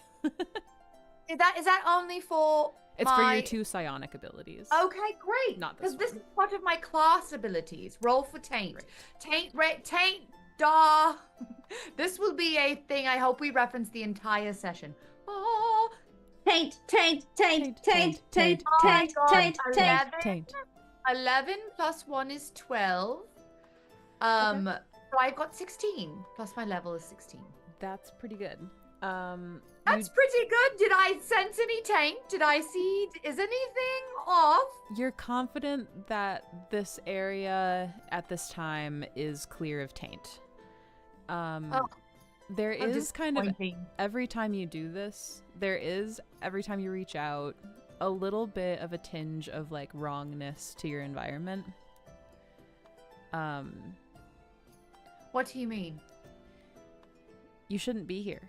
Is that only for It's for my... your 2 psionic abilities. Okay, great. Not this Because this one. is part of my class abilities. Roll for taint. Right. Taint, da. This will be a thing I hope we reference the entire session. Oh, Taint. Oh my God, 11. Taint. 11 plus 1 is 12. So I've got 16. Plus my level is 16. That's pretty good. That's pretty good. Did I sense any taint? Did I see? Is anything off? You're confident that this area at this time is clear of taint. There is kind of every time you do this, every time you reach out, a little bit of a tinge of like wrongness to your environment. What do you mean? You shouldn't be here.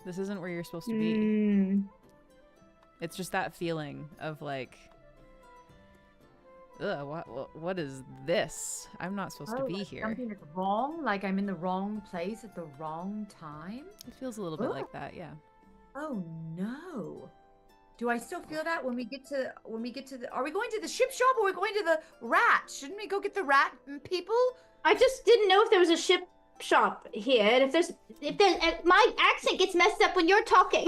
This isn't where you're supposed to be. It's just that feeling of like, ugh, what is this? I'm not supposed to be like here. Something is wrong? Like I'm in the wrong place at the wrong time? It feels a little bit like that, yeah. Oh no. Do I still feel that when we get to the are we going to the ship shop or are we going to the rat? Shouldn't we go get the rat people? I just didn't know if there was a ship shop here, and if there's my accent gets messed up when you're talking.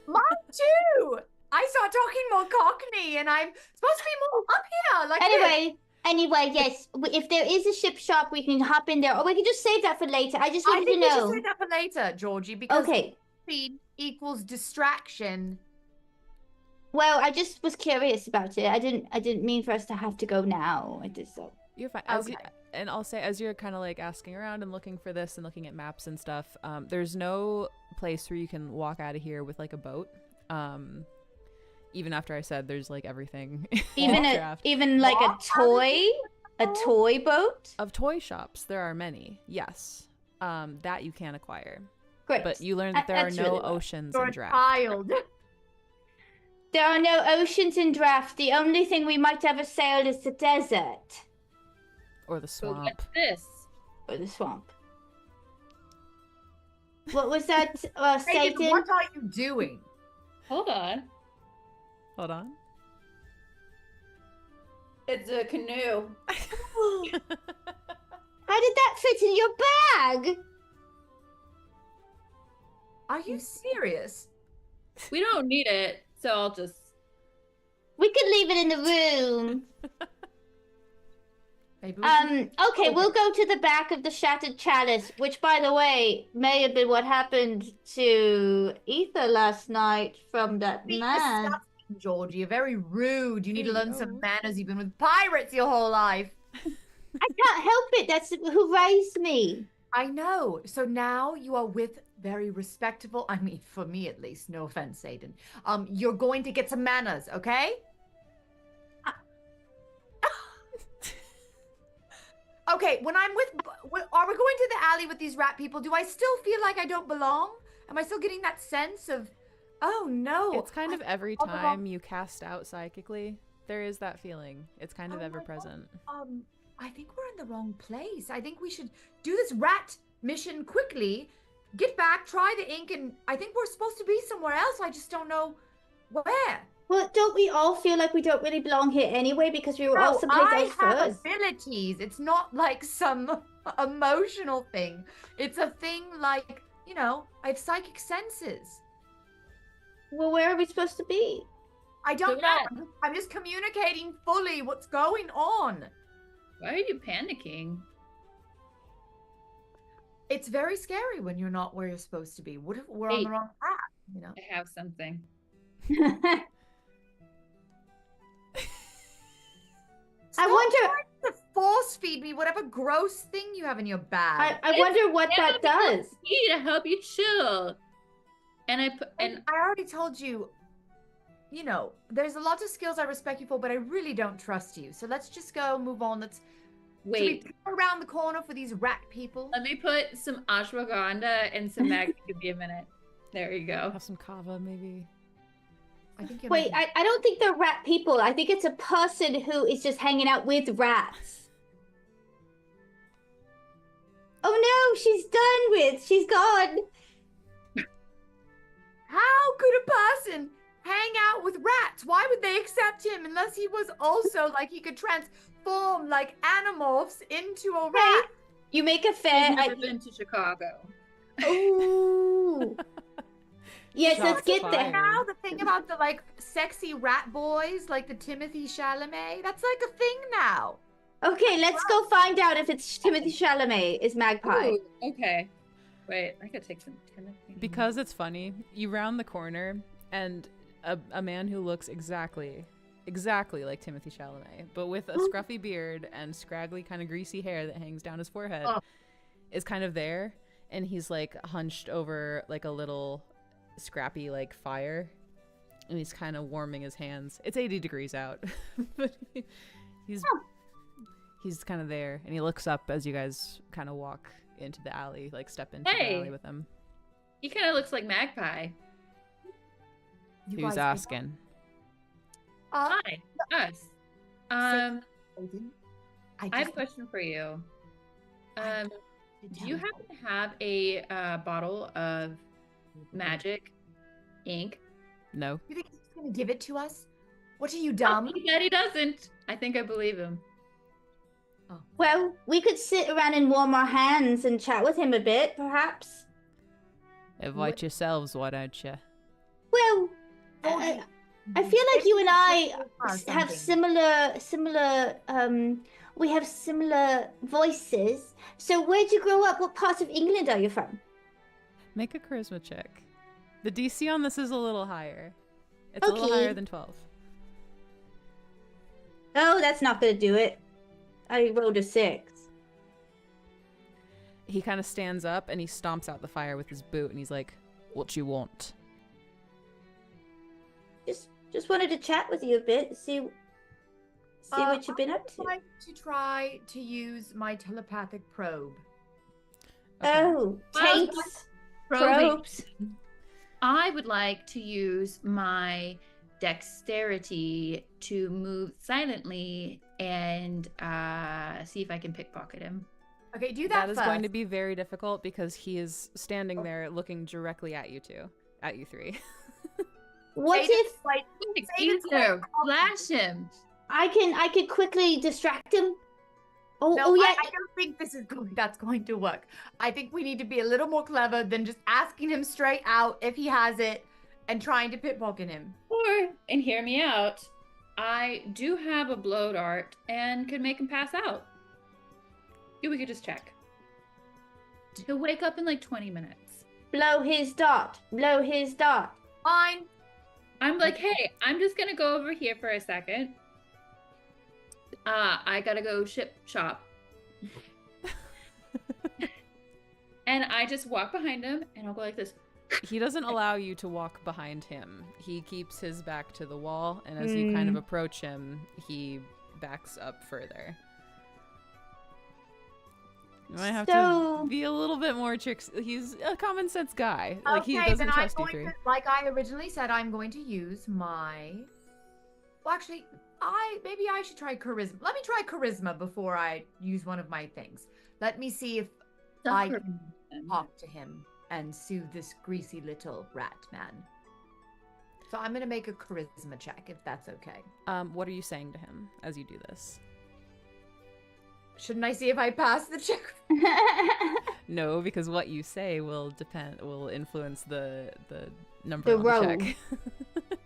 Mine too. I start talking more Cockney, and I'm supposed to be more up here. Like Anyway, yes. If there is a ship shop, we can hop in there, or we can just save that for later. I just I wanted think to we know. should save that for later, Georgie, because Okay. speed equals distraction. Well, I just was curious about it. I didn't mean for us to have to go now. I just so. You're fine. Okay. And I'll say, as you're kind of like asking around and looking for this and looking at maps and stuff, there's no place where you can walk out of here with like a boat. Even after I said there's like everything. Even like a toy boat. Of toy shops, there are many. Yes, that you can acquire. Great. But you learn that there are That's no really well. oceans You're in a draft. child. There are no oceans in draft. The only thing we might ever sail is the desert Or the So swamp. what's this? or the swamp. What was that, Megan, Satan? what are you doing? Hold on. Hold on. It's a canoe. How did that fit in your bag? Are you serious? We don't need it, so I'll just. We could leave it in the room. Maybe we can- Okay, we'll go to the back of the shattered chalice, which, by the way, may have been what happened to Ether last night from that Be man. disgusting, Georgie. You're very rude. You need to learn Oh. some manners. You've been with pirates your whole life. I can't help it. That's who raised me. I know. So now you are with very respectable. I mean, for me at least. No offense, Aiden. You're going to get some manners, okay? Okay, when I'm are we going to the alley with these rat people? Do I still feel like I don't belong? Am I still getting that sense of, oh no? It's kind of every all the wrong- time you cast out psychically, there is that feeling. It's kind of Oh my ever God. present. I think we're in the wrong place. I think we should do this rat mission quickly, get back, try the ink, and I think we're supposed to be somewhere else. I just don't know where. Well, don't we all feel like we don't really belong here anyway because we were all someplace I else have first? abilities. It's not like some emotional thing. It's a thing like, you know, I have psychic senses. Well, where are we supposed to be? I don't So know. that- I'm just communicating fully what's going on. Why are you panicking? It's very scary when you're not where you're supposed to be. What if we're on Hey. the wrong path? You know. I have something. I wonder. To force feed me whatever gross thing you have in your bag. I wonder what that does. Me to help you chill. And I already told you, you know, there's a lot of skills I respect you for, but I really don't trust you. So let's just go move on. Should we wait. go around the corner for these rat people? Let me put some ashwagandha and some mag. Give me a minute. There you go. Have some kava, maybe. I think you're Wait, making- I don't think they're rat people. I think it's a person who is just hanging out with rats. Oh no, she's done with. She's gone. How could a person hang out with rats? Why would they accept him unless he was also like he could transform like animorphs into a rat? You make a fair. I've never been to Chicago. Ooh. Yes, let's Shots get fired. there. Now the thing about the like sexy rat boys, like the Timothy Chalamet, that's like a thing now. Okay, let's go find out if it's Timothy Chalamet is Magpie. Ooh, okay. Wait, I could take some Timothy. Because it's funny, you round the corner and a man who looks exactly like Timothy Chalamet, but with a scruffy beard and scraggly kind of greasy hair that hangs down his forehead, is kind of there, and he's like hunched over like a little scrappy like fire, and he's kind of warming his hands. It's 80 degrees out, but he's kind of there, and he looks up as you guys kind of walk into the alley, like step into the alley with him. He kind of looks like Magpie. You Who's guys- asking? Hi, us. I have a just question for you. I- Do you happen to have a bottle of magic ink? No. You think he's gonna give it to us? What are you, dumb? He said he doesn't. I think I believe him. Well, we could sit around and warm our hands and chat with him a bit, perhaps. Invite yourselves, why don't you? Well, I feel like you and I have something. similar we have similar voices. So where'd you grow up? What part of England are you from? Make a charisma check. The DC on this is a little higher. It's a little Okay. higher than 12. Oh, that's not gonna do it. I rolled a 6. He kind of stands up and he stomps out the fire with his boot and he's like, "What you want?" Just wanted to chat with you a bit, see what you've been up I'd to. like to try to use my telepathic probe. Okay. Oh, Well, taints, Probing. probes. I would like to use my dexterity to move silently and see if I can pickpocket him. Okay, do That that is first. going to be very difficult because he is standing there looking directly at you three. What Say this, if like, It's say this easier. like- Flash him. I could quickly distract him? Oh, No, oh yeah. I don't think that's going to work. I think we need to be a little more clever than just asking him straight out if he has it and trying to pickpocket him. Or, and hear me out, I do have a blow dart and could make him pass out. Yeah, we could just check. He'll wake up in like 20 minutes. Blow his dart. Blow his dart. Fine. I'm like, hey, I'm just gonna go over here for a second. I gotta go shop. And I just walk behind him and I'll go like this. He doesn't allow you to walk behind him. He keeps his back to the wall, and as you kind of approach him, he backs up further. You might have So- to be a little bit more tricks. He's a common sense guy. Like, he Okay, doesn't then I'm trust you going three. to, like I originally said, I'm going to use my. Well, actually, maybe I should try charisma. Let me try charisma before I use one of my things. Let me see if I can talk to him and soothe this greasy little rat man. So I'm gonna make a charisma check if that's okay. What are you saying to him as you do this? Shouldn't I see if I pass the check? No, because what you say will influence the number The on roll. the check.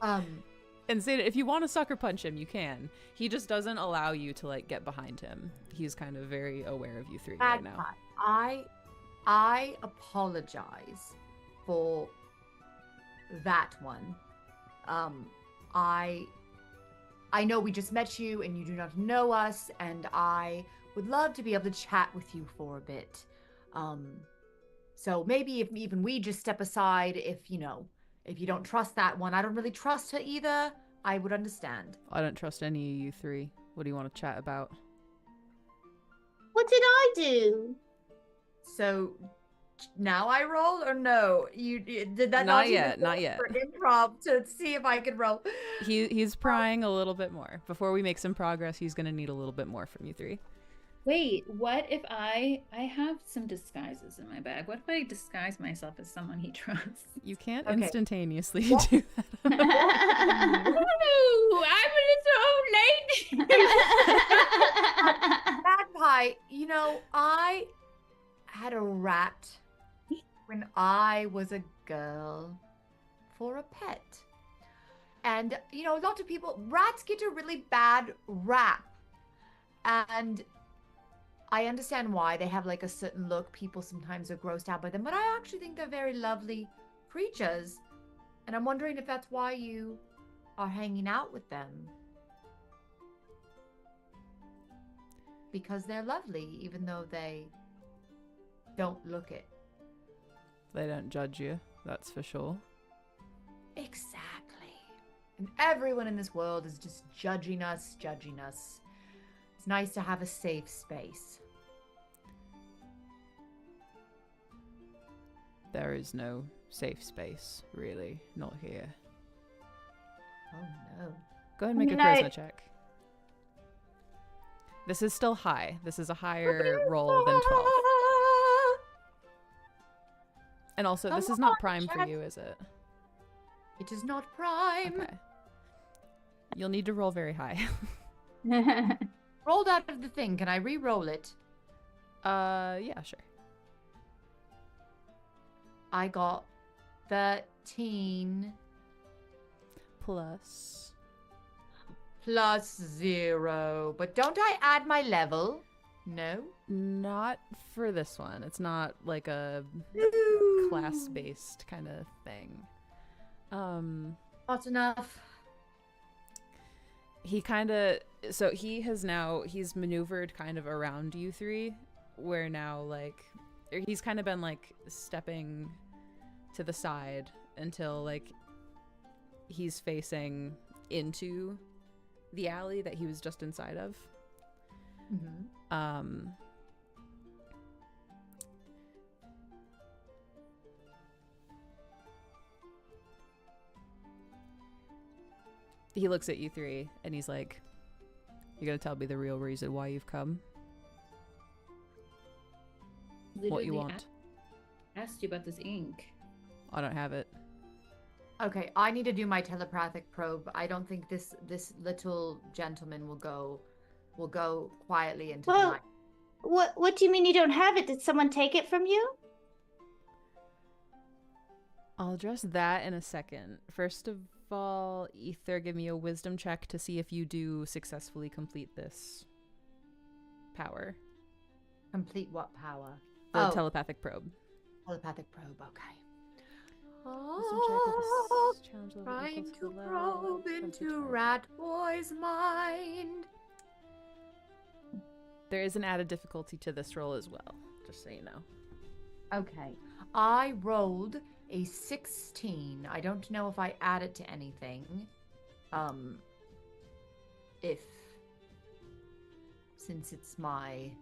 Um, And say that if you want to sucker punch him, you can. He just doesn't allow you to like get behind him. He's kind of very aware of you three right now. Magpie, I apologize for that one. I know we just met you and you do not know us, and I would love to be able to chat with you for a bit. So maybe if even we just step aside, if you don't trust that one, I don't really trust her either. I would understand. I don't trust any of you three. What do you want to chat about? What did I do? So now I roll or no? You did that Not even yet, not work yet. for improv to see if I could roll. He's prying a little bit more. Before we make some progress, he's gonna need a little bit more from you three. Wait, what if I have some disguises in my bag? What if I disguise myself as someone he trusts? You can't Okay. instantaneously What? do that. Ooh, I'm its own lady. Magpie, I had a rat when I was a girl for a pet. And, a lot of people, rats get a really bad rap. And I understand why they have like a certain look. People sometimes are grossed out by them, but I actually think they're very lovely creatures. And I'm wondering if that's why you are hanging out with them. Because they're lovely, even though they don't look it. They don't judge you, that's for sure. Exactly. And everyone in this world is just judging us. It's nice to have a safe space. There is no safe space, really. Not here. Oh no. Go ahead and make a charisma check. This is still high. This is a higher roll than 12. And also, this is not prime for you, is it? It is not prime. Okay. You'll need to roll very high. Rolled out of the thing. Can I re-roll it? Yeah, sure. I got 13 Plus. plus 0. But don't I add my level? No? Not for this one. It's not like a class-based kind of thing. Not enough. He's maneuvered kind of around you three, where now he's kind of been like stepping to the side until like he's facing into the alley that he was just inside of. Mm-hmm. He looks at you three and he's like, "You're gonna tell me the real reason why you've come? What you want?" Asked you about this ink. I don't have it. Okay, I need to do my telepathic probe. I don't think this little gentleman will go quietly into the Well, night. what do you mean you don't have it? Did someone take it from you? I'll address that in a second. First of all, Ether, give me a wisdom check to see if you do successfully complete this power. Complete what power? The telepathic probe. Telepathic probe, okay. Wisdom check with this challenge level Trying equals to the level probe of the into target. Rat Boy's mind. There is an added difficulty to this roll as well, just so you know. Okay. I rolled a 16. I don't know if I add it to anything. Since it's my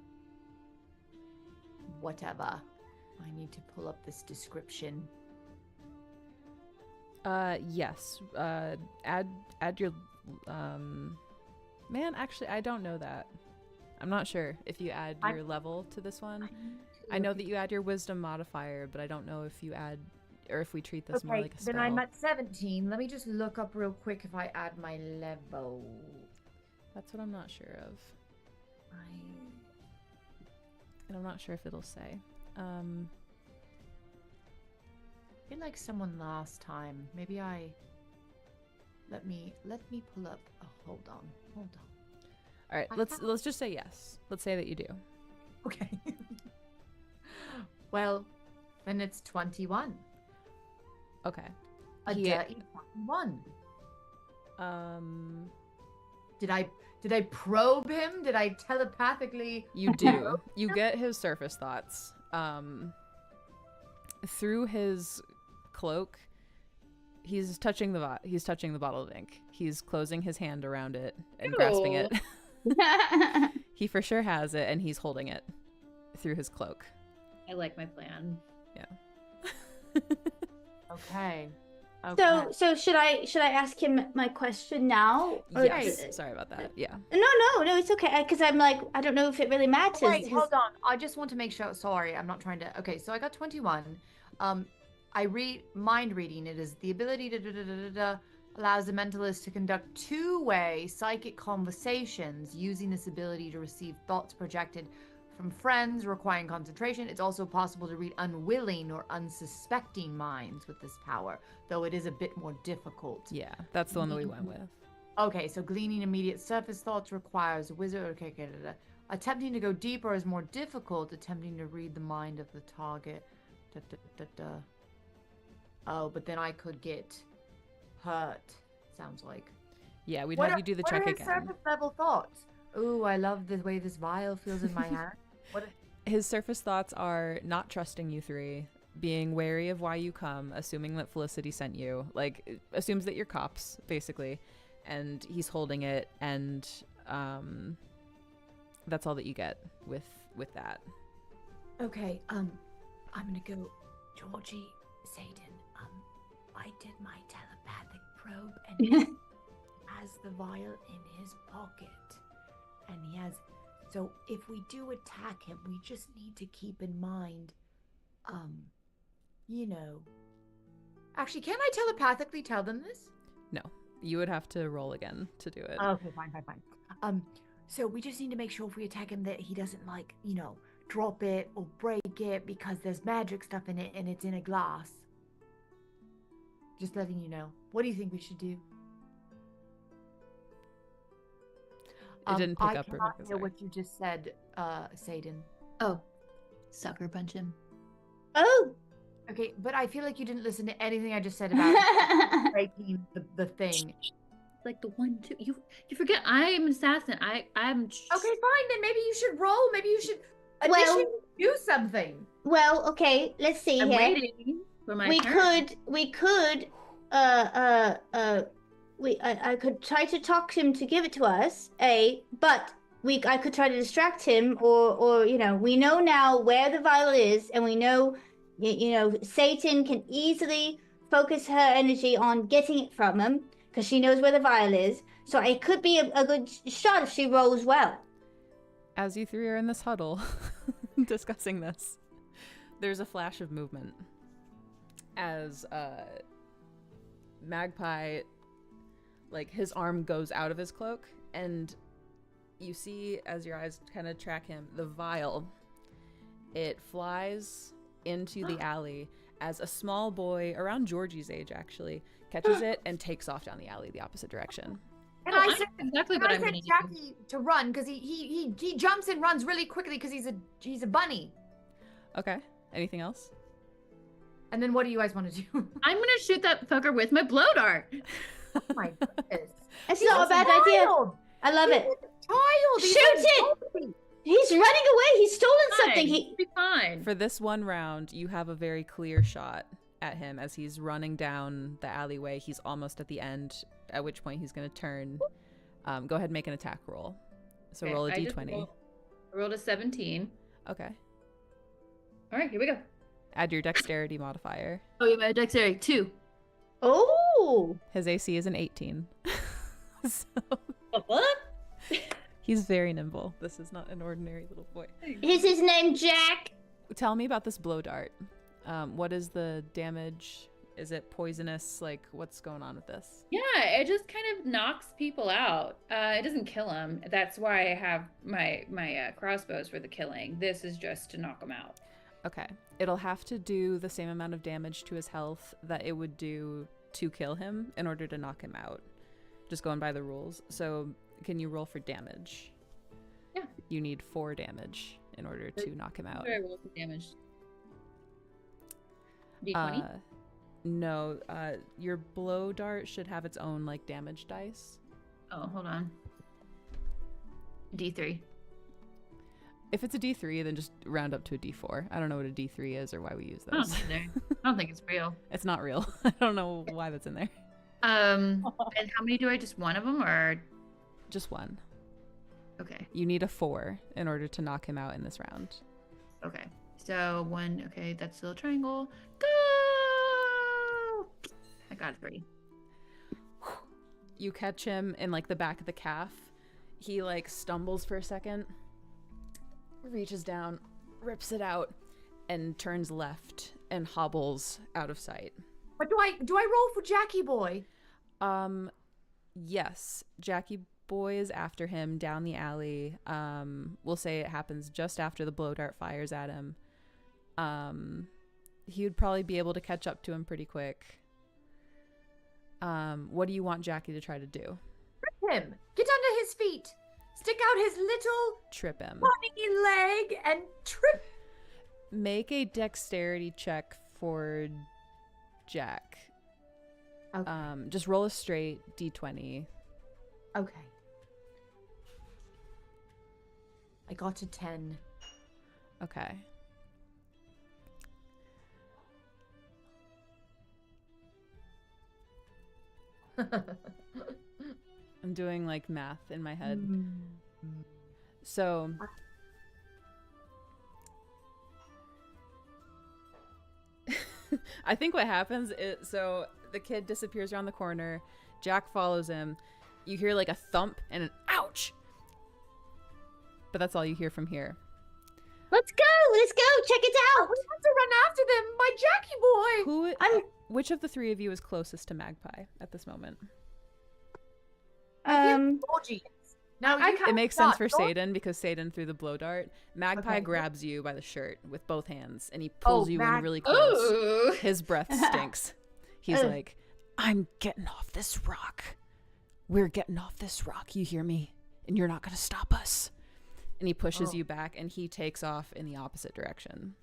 whatever. I need to pull up this description. Yes. Add your man, actually I don't know that. I'm not sure if you add your level to this one. I know that you add your wisdom modifier, but I don't know if you add or if we treat this more like a spell. Then I'm at 17. Let me just look up real quick if I add my level. That's what I'm not sure of. And I'm not sure if it'll say. I feel like someone last time. Maybe let me pull up. Oh, hold on. All right, let's just say yes. Let's say that you do. Okay. Well, then it's 21. Okay. A dirty 21. Did I probe him? Did I telepathically? You do. You get his surface thoughts. through his cloak, he's touching the bottle of ink. He's closing his hand around it and grasping it. He for sure has it, and he's holding it through his cloak. I like my plan. Yeah. Okay. So should I ask him my question now? Or Yes. Sorry about that. Yeah. No, it's okay. Because I'm like, I don't know if it really matters. Wait, hold on. I just want to make sure. Sorry, I'm not trying to. Okay, so I got 21. I read mind reading. It is the ability to allows the mentalist to conduct two-way psychic conversations using this ability to receive thoughts projected from friends requiring concentration. It's also possible to read unwilling or unsuspecting minds with this power, though it is a bit more difficult. Yeah, that's the one that we went with. Okay, so gleaning immediate surface thoughts requires a wizard. Okay. Attempting to go deeper is more difficult. Attempting to read the mind of the target. Oh, but then I could get hurt. Sounds like. Yeah, we'd have you do the check again. What are his surface level thoughts? Ooh, I love the way this vial feels in my hand. His surface thoughts are not trusting you three, being wary of why you come, assuming that Felicity sent you, like assumes that you're cops, basically, and he's holding it, and that's all that you get with that. Okay, I'm gonna go, Georgie, Satan. I did my telepathic probe, and he has the vial in his pocket, and he has. So if we do attack him, we just need to keep in mind, Actually, can I telepathically tell them this? No, you would have to roll again to do it. Okay, fine. So we just need to make sure if we attack him that he doesn't drop it or break it because there's magic stuff in it and it's in a glass. Just letting you know. What do you think we should do? It didn't pick up. I cannot hear what you just said, Satan. Oh, sucker punch him. Oh. Okay, but I feel like you didn't listen to anything I just said about breaking the thing. Like the 1, 2. You forget I'm an assassin. I'm. Okay, fine. Then maybe you should roll. Maybe you should initially do something. Well, okay. Let's see I'm here. waiting for my turn. I could try to talk him to give it to us, but I could try to distract him, or we know now where the vial is, and we know, Satan can easily focus her energy on getting it from him because she knows where the vial is. So it could be a good shot if she rolls well. As you three are in this huddle discussing this, there's a flash of movement as Magpie, like, his arm goes out of his cloak, and you see, as your eyes kind of track him, the vial, it flies into the alley as a small boy, around Georgie's age actually, catches it and takes off down the alley the opposite direction. And I said exactly what I'm said gonna Jackie to run because he jumps and runs really quickly because he's a bunny. Okay. Anything else? And then what do you guys want to do? I'm gonna shoot that fucker with my blow dart. Oh my goodness. It's not a bad idea. I love it. Child, Shoot it! He's running away. He's stolen something. He'll be fine. For this one round, you have a very clear shot at him as he's running down the alleyway. He's almost at the end, at which point he's going to turn. Go ahead and make an attack roll. So Okay, roll a I just d20. rolled a 17. Okay. All right, here we go. Add your dexterity modifier. Oh, yeah, my dexterity 2. Oh. His AC is an 18. So What? he's very nimble. This is not an ordinary little boy. Is his name Jack? Tell me about this blow dart. What is the damage? Is it poisonous? Like, what's going on with this? Yeah, it just kind of knocks people out. It doesn't kill them. That's why I have my crossbows for the killing. This is just to knock them out. Okay. It'll have to do the same amount of damage to his health that it would do to kill him in order to knock him out. Just going by the rules. So can you roll for damage? Yeah. You need 4 damage in order to knock him out. Where I roll for damage? D20? No, your blow dart should have its own, like, damage dice. Oh, hold on. D3. If it's a D3, then just round up to a D4. I don't know what a D3 is or why we use I don't those. think I don't think it's real. It's not real. I don't know why that's in there. And how many do I? Just one of them, or Just one. okay, You need a 4 in order to knock him out in this round. okay. So one. Okay, that's still a triangle. Go! I got a 3. You catch him in like the back of the calf. He like stumbles for a second, reaches down, rips it out, and turns left and hobbles out of sight. But do I roll for Jackie Boy? Yes, Jackie Boy is after him down the alley. We'll say it happens just after the blow dart fires at him. He would probably be able to catch up to him pretty quick. What do you want Jackie to try to do? Him. Get under his feet. Stick out his little Trip him. funny leg and trip. Make a dexterity check for Jack. Okay. Just roll a straight D20. Okay. I got a 10. Okay. I'm doing like math in my head. So I think what happens is, so the kid disappears around the corner. Jack follows him. You hear like a thump and an ouch. But that's all you hear from here. Let's go. Check it out. We have to run after them, my Jackie Boy. Which of the three of you is closest to Magpie at this moment? Georgie. Now It makes sense for Satan because Satan threw the blow dart. Magpie grabs you by the shirt with both hands and he pulls you in really close. Ooh. His breath stinks. He's like, I'm getting off this rock. We're getting off this rock. You hear me? And you're not going to stop us. And he pushes you back and he takes off in the opposite direction.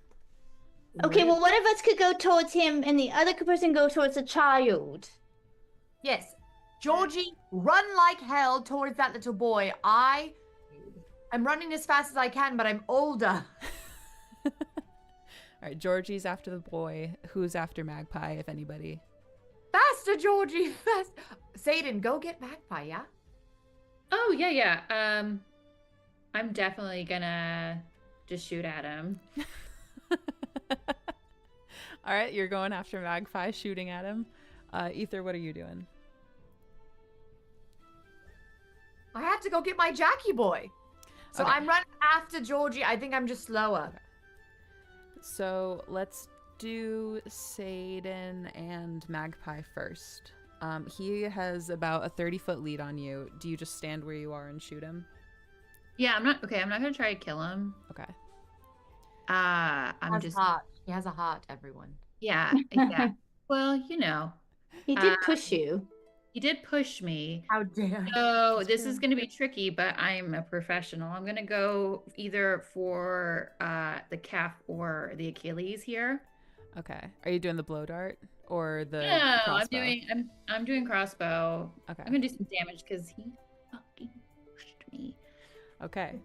Okay, well, one of us could go towards him and the other person go towards the child. Yes. Georgie, run like hell towards that little boy. I'm running as fast as I can, but I'm older. All right, Georgie's after the boy. Who's after Magpie, if anybody? Faster, Georgie, fast. Satan, go get Magpie, yeah? Oh yeah. I'm definitely gonna just shoot at him. All right, you're going after Magpie, shooting at him. Ether, what are you doing? I had to go get my Jackie Boy. So Okay. I'm running after Georgie. I think I'm just slower. Okay. So let's do Satan and Magpie first. He has about a 30-foot lead on you. Do you just stand where you are and shoot him? Yeah, I'm not gonna try to kill him. Okay. I'm just Heart. He has a heart, everyone. yeah. Well, you know, He did push you. he did push me. How dare So this is gonna be tricky, but I'm a professional. I'm gonna go either for the calf or the Achilles here. Okay. Are you doing the blow dart or the No, crossbow? I'm doing crossbow. Okay. I'm gonna do some damage because he fucking pushed me. Okay.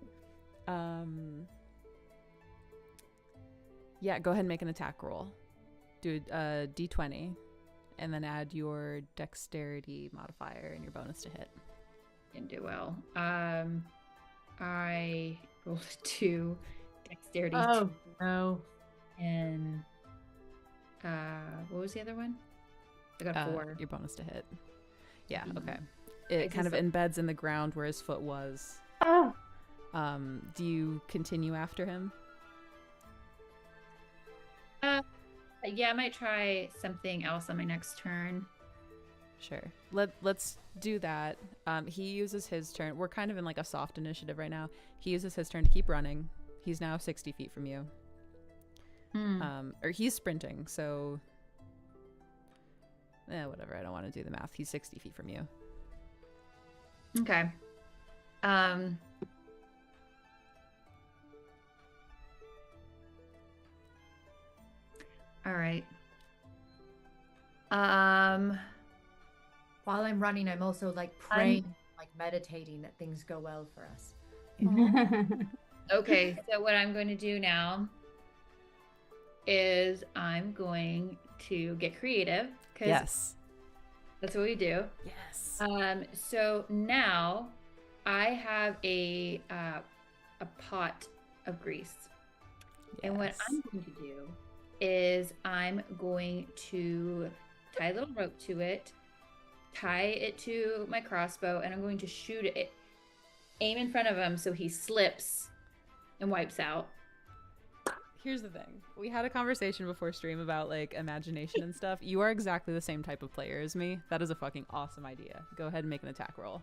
Yeah, go ahead and make an attack roll. Do a D20 and then add your dexterity modifier and your bonus to hit. Didn't do well. I rolled a 2, dexterity 2, no. and what was the other one? I got a 4. Your bonus to hit. Yeah, Mhm. okay. It kind of embeds in the ground where his foot was. Oh. Do you continue after him? Yeah, I might try something else on my next turn. Sure. Let's do that. He uses his turn. We're kind of in like a soft initiative right now. He uses his turn to keep running. He's now 60 feet from you. Or he's sprinting, so whatever. I don't want to do the math. He's 60 feet from you. Okay. All right. While I'm running, I'm also like praying, like meditating that things go well for us. Okay, so what I'm going to do now is I'm going to get creative because Yes. that's what we do. Yes. So now I have a pot of grease. And what I'm going to do is I'm going to tie a little rope to it, tie it to my crossbow, and I'm going to shoot it, aim in front of him so he slips and wipes out. Here's the thing. We had a conversation before stream about like imagination and stuff. You are exactly the same type of player as me. That is a fucking awesome idea. Go ahead and make an attack roll.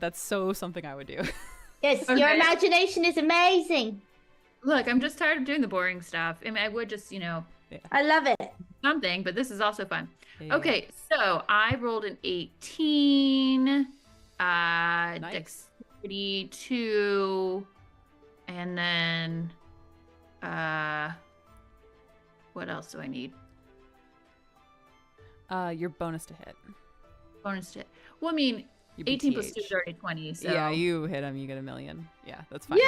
That's so something I would do. Yes, your Okay. imagination is amazing. Look, I'm just tired of doing the boring stuff. I mean, I would just, I love it. something, but this is also fun. Yeah. Okay, so I rolled an 18, Nice. dexterity 2, and then, what else do I need? Your bonus to hit. Bonus to, well, I mean, Your 18 plus 2 BTH. is already 20, so. Yeah, you hit him, you get 1,000,000. Yeah, that's fine. Yay!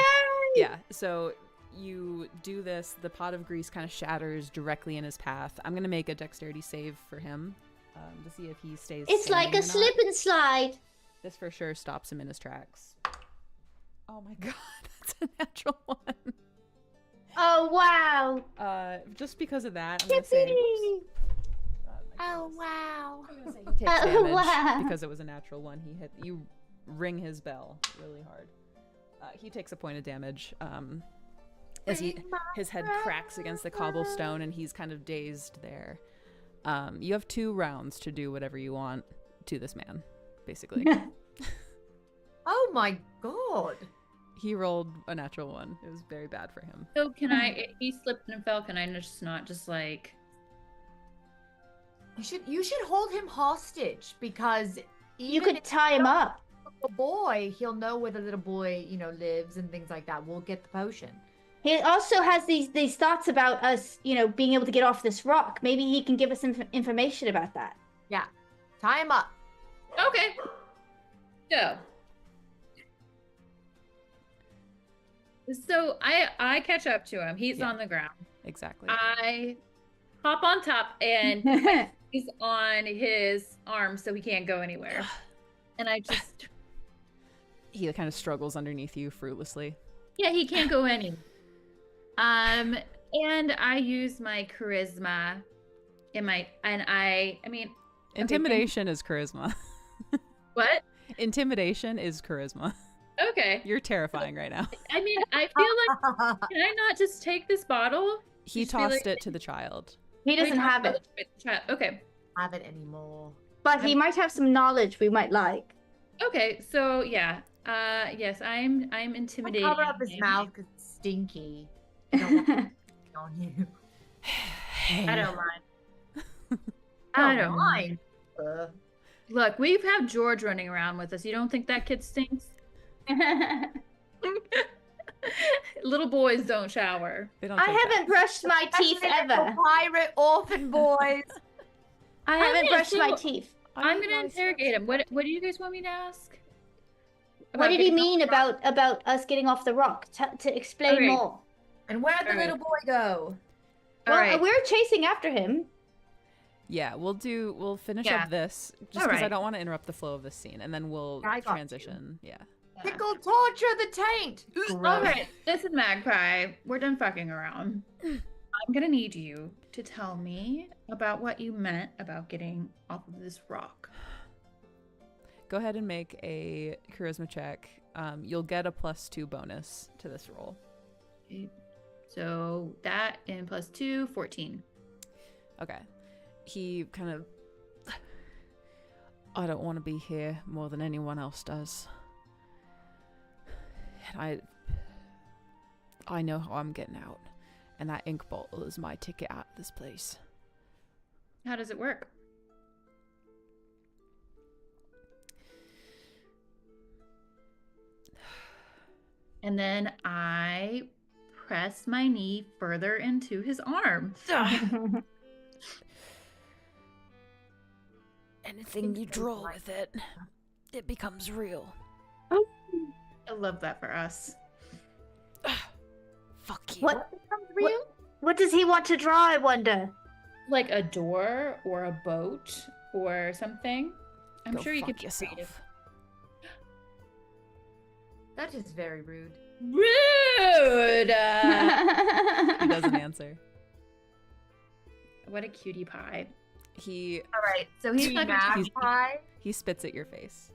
Yeah, so you do this, the pot of grease kind of shatters directly in his path. I'm going to make a dexterity save for him to see if he stays It's like standing a or not. slip and slide. This for sure stops him in his tracks. Oh my god, that's a natural one. Oh wow. Just because of that, I'm going to say... Yippee! Oh, wow. I'm gonna say he takes Oh, damage wow. because it was a natural one. You ring his bell really hard. He takes a point of damage as his head cracks against the cobblestone and he's kind of dazed there. You have 2 rounds to do whatever you want to this man, basically. Oh my god. He rolled a natural one. It was very bad for him. So can I, he slipped and fell, can I just not just like... You should hold him hostage because You even could tie him up. a boy, he'll know where the little boy, lives and things like that. We'll get the potion. He also has these thoughts about us, being able to get off this rock. Maybe he can give us some information about that. Yeah. Tie him up. Okay. So I catch up to him. He's Yeah. on the ground. Exactly. I hop on top and he's on his arm so he can't go anywhere. And I just He kind of struggles underneath you fruitlessly. yeah, he can't go anywhere. And I use my charisma I mean Intimidation is charisma. what? Intimidation is charisma. Okay. You're terrifying right now. I mean, I feel like can I not just take this bottle? He Just be tossed like- it to the child. He doesn't have it, Okay. Have it anymore. but he might have some knowledge we might like. Okay, so yeah. Yes, I'm intimidating. Cover up his him. mouth because it's stinky. I don't want it on you. I don't mind. I I don't mind. Uh, Look, we have George running around with us. You don't think that kid stinks? Little boys don't shower. They don't I take haven't brushed my teeth especially ever. little pirate orphan boys. I haven't yeah, brushed my so- teeth. that. I'm gonna interrogate him. What do you guys want me to ask? What About did he getting mean off the rock? about us getting off the rock? To explain Okay. more. And where'd the All right. little boy go? All Well, right. we're chasing after him. Yeah, we'll finish Yeah. up this just All because I right. don't want to interrupt the flow of this scene, and then we'll I got you. transition. Yeah. Pickle torture the taint. All Gross. right, listen, Magpie. We're done fucking around. I'm gonna need you to tell me about what you meant about getting off of this rock. Go ahead and make a charisma check. You'll get a +2 bonus to this roll. Okay. So that and plus 2, 14. Okay. He kind of. I don't want to be here more than anyone else does. And I know how I'm getting out, and that ink bottle is my ticket out of this place. How does it work? And then I press my knee further into his arm. Anything you draw with it, it becomes real. I love that for us. Fuck you. What? Real? What does he want to draw, I wonder? Like a door or a boat or something. I'm Go sure you fuck could be yourself. creative. That is very rude. Rude! He doesn't answer. What a cutie pie. He All right, so he's not mad he's- pie. he spits at your face.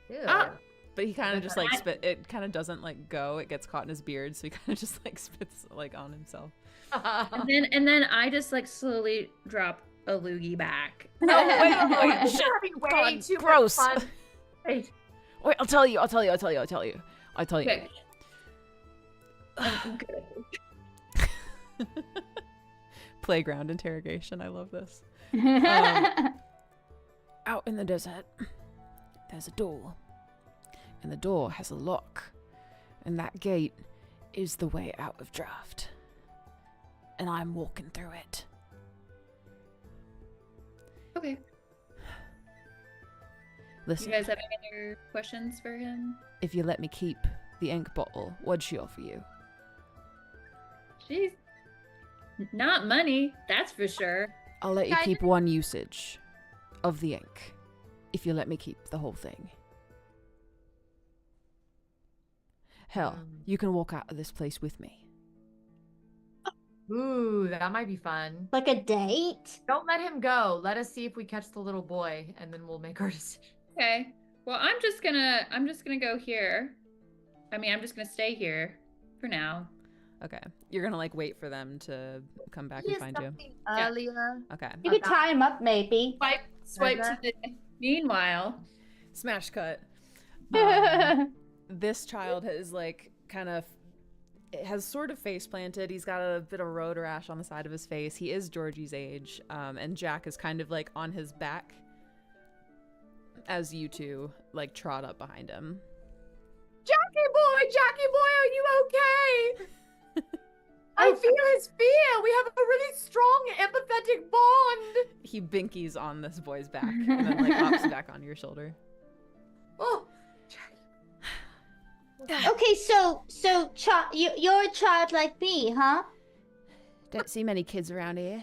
Ew. Ah. But he kind of just like spit. It kind of doesn't like go. It gets caught in his beard, so he kind of just like spits like on himself. And then I just like slowly drop a loogie back. No, wait, You're shit. having way God, too gross. much fun. Wait. Wait, I'll tell you. Okay. I'm good. Playground interrogation. I love this. Out in the desert, there's a door. And the door has a lock. And that gate is the way out of Draft. And I'm walking through it. Okay. You Listen, guys have any other questions for him? if you let me keep the ink bottle, what'd she offer you? She's not money, that's for sure. I'll let you Guys- keep one usage of the ink. If you let me keep the whole thing. Hell, you can walk out of this place with me. Ooh, that might be fun. Like a date? Don't let him go. Let us see if we catch the little boy, and then we'll make our decision. Okay. Well, I'm just gonna go here. I mean, I'm just gonna stay here for now. Okay. You're gonna like wait for them to come back and Yes, find you. something Yeah. earlier. Okay. You could tie him up, maybe. Swipe to the. Meanwhile, Smash cut. This child is like kind of has sort of face planted. He's got a bit of road rash on the side of his face. He is Georgie's age, and Jack is kind of like on his back as you two like trot up behind him. Jackie boy, are you okay? I feel his fear. We have a really strong, empathetic bond. He binkies on this boy's back and then like hops back onto your shoulder. Oh, Okay, so you're a child like me, huh? Don't see many kids around here.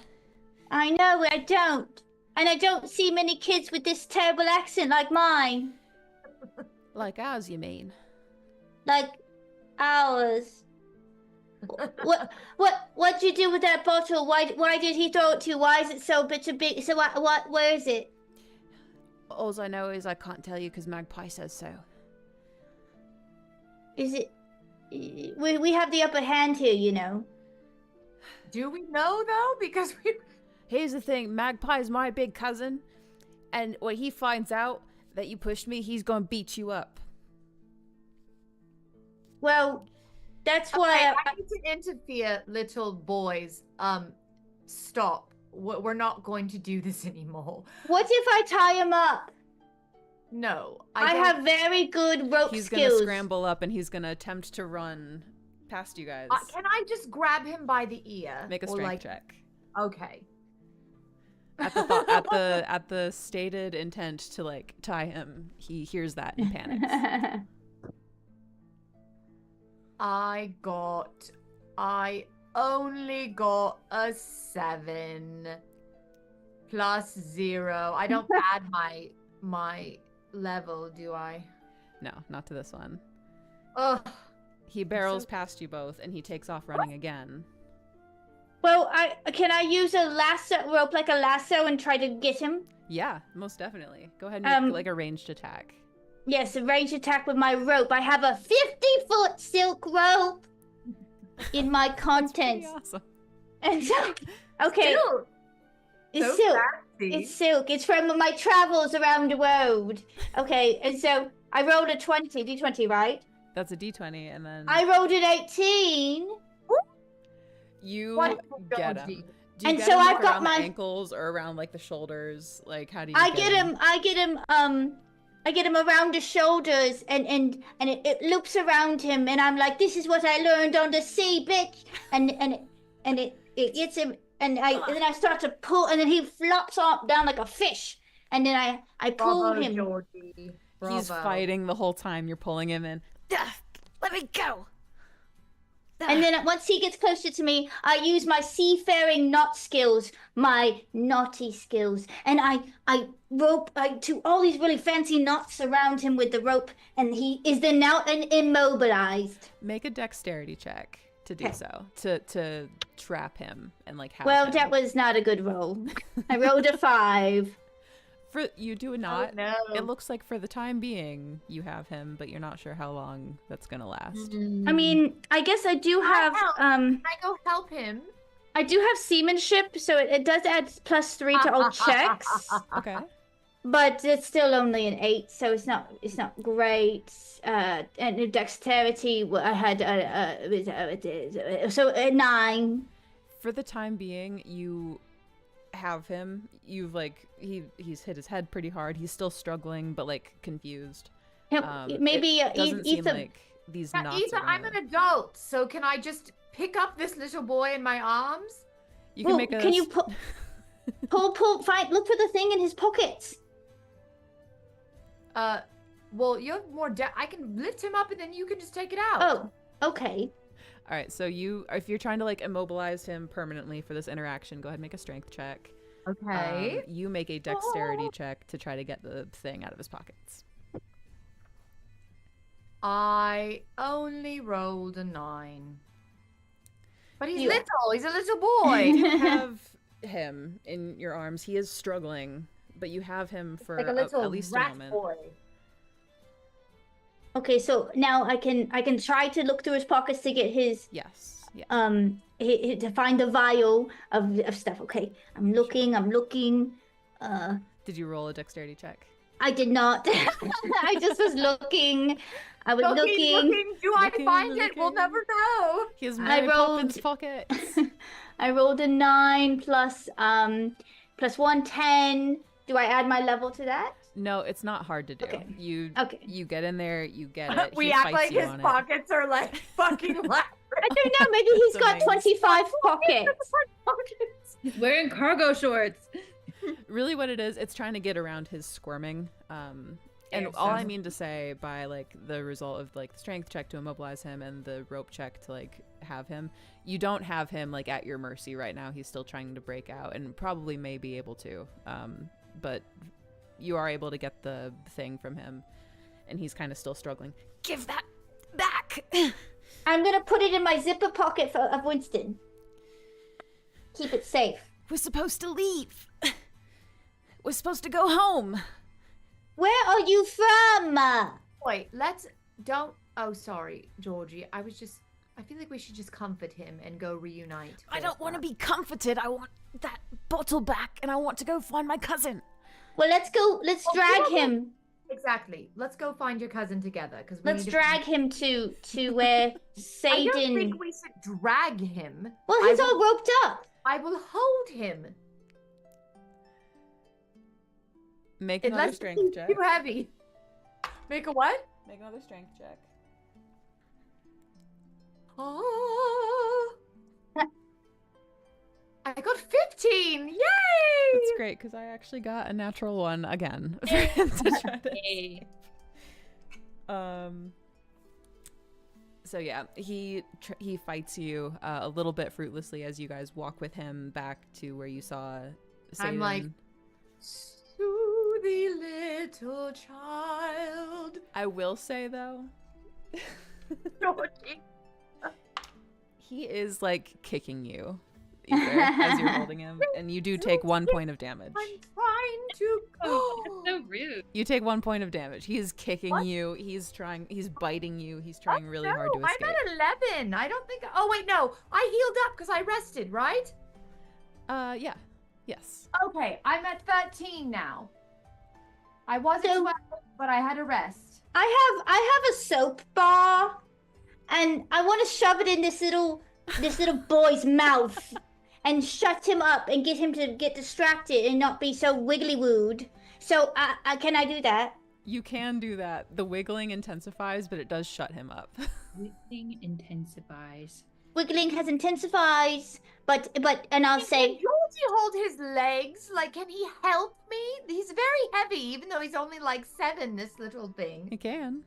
I know, I don't. And I don't see many kids with this terrible accent like mine. Like ours, you mean? Like ours. What'd you do with that bottle? Why did he throw it to you? Why is it so big? So where is it? All I know is I can't tell you because Magpie says so. Is it? We have the upper hand here, you know. do we know though? Because we. Here's the thing, Magpie's my big cousin, and when he finds out that you pushed me, he's gonna beat you up. Well, that's Okay, why I need to interfere, little boys. Stop. We're not going to do this anymore. what if I tie him up? No, I don't- have very good rope He's skills. gonna scramble up and he's gonna attempt to run past you guys. Can I just grab him by the ear? Make a Or, strength like, check. Okay. At the stated intent to like tie him, he hears that and panics. I only got a 7 plus 0. I don't add my level, do I? No, not to this one. Ugh. He barrels past you both and he takes off running again. Well, can I use a rope like a lasso and try to get him? Yeah, most definitely. Go ahead and make like a ranged attack. Yes, a ranged attack with my rope. I have a 50-foot silk rope in my Pretty contents. awesome. And so, okay, Ew, it's so silk. fancy. It's silk. It's from my travels around the world. Okay, and so I rolled a d20, right? That's a d20, and then I rolled an 18. you Wonderful get doggy. him. Do you And get so him, like, I've got around my- the ankles or around like the shoulders. Like how do you? I get him around the shoulders and it loops around him and I'm like, this is what I learned on the sea, bitch. And it gets him and then I start to pull and then he flops off down like a fish. And then I pull Bravo, him. Georgie. He's Bravo. fighting the whole time. You're pulling him in. Let me go. And then once he gets closer to me, I use my seafaring knot skills, my naughty skills, and I rope to all these really fancy knots around him with the rope, and he is then now immobilized. Make a dexterity check to do Okay. so, to trap him and like have Well, him. that was not a good roll. I rolled a 5. For you do not. no. It looks like for the time being you have him, but you're not sure how long that's gonna last. I mean, I guess I do have Can I go help him? I do have seamanship, so it does add +3 to all checks. Okay. But it's still only an 8, so it's not great. And dexterity, I had so a 9. For the time being, you have him. You've like he's hit his head pretty hard. He's still struggling, but like confused. Maybe it doesn't seem Ethan. like these Yeah, knots Ethan, are I'm gonna- an adult, so can I just pick up this little boy in my arms? You can make a. Can you pull, find, look for the thing in his pockets? Well, you have more. I can lift him up, and then you can just take it out. Oh, okay. All right, so if you're trying to like immobilize him permanently for this interaction, go ahead and make a strength check. Okay. You make a dexterity check to try to get the thing out of his pockets. I only rolled a 9. But he's You- little. He's a little boy. You have him in your arms. He is struggling, but you have him for like a little at least a rat moment. boy. Okay, so now I can try to look through his pockets to get his Yes. Yeah. to find the vial of stuff. Okay, I'm looking. Did you roll a dexterity check? I did not. I just was looking. I was looking. Do I Looking, find it? We'll looking. never know. He has I Mary Poppins rolled- pockets. I rolled a 9 plus 1 10. Do I add my level to that? No, it's not hard to do. Okay. You get in there, you get it. We he act fights like you his on it. pockets are like fucking labyrinth. I don't know. Maybe he's got Amazing. 25 pockets. He's wearing cargo shorts. Really what it is, it's trying to get around his squirming. And Fair, all I sounds- mean to say by like the result of like the strength check to immobilize him and the rope check to like have him, you don't have him like at your mercy right now. He's still trying to break out and probably may be able to. But you are able to get the thing from him and he's kind of still struggling. Give that back. I'm gonna put it in my zipper pocket of Winston. Keep it safe. We're supposed to leave. We're supposed to go home. Where are you from? Wait, don't. Oh, sorry, Georgie. I feel like we should just comfort him and go reunite. I don't want to be comforted. I want that bottle back, and I want to go find my cousin. Well, let's go. Let's drag him. Exactly. Let's go find your cousin together because Let's drag him to where I don't Sadin. think we should drag him. Well, he's I all will- roped up. I will hold him. Make another Unless strength he's check. too heavy. Make a what? Make another strength check. Oh. I got 15. Yay! That's great because I actually got a natural one again for him to try to. Hey. So yeah, he fights you a little bit fruitlessly as you guys walk with him back to where you saw. I'm like, Satan. Soothy little child. I will say though, Georgie. he is like kicking you Ether, as you're holding him, and you do take 1 point of damage. I'm trying to Oh, go. that's so rude. You take 1 point of damage. He is kicking What? you. He's biting you. He's trying really hard to I'm escape. at 11. I don't think. Oh wait, no. I healed up because I rested, right? Yeah. Yes. Okay, I'm at 13 now. I wasn't So- 12, but I had a rest. I have a soap bar, and I want to shove it in this little boy's mouth, and shut him up and get him to get distracted and not be so wiggly wooed. So, can I do that? You can do that. The wiggling intensifies, but it does shut him up. Wiggling intensifies. Wiggling has intensifies, but and I'll Can say, Georgie hold his legs? Like, can he help me? He's very heavy, even though he's only like 7. This little thing. It can.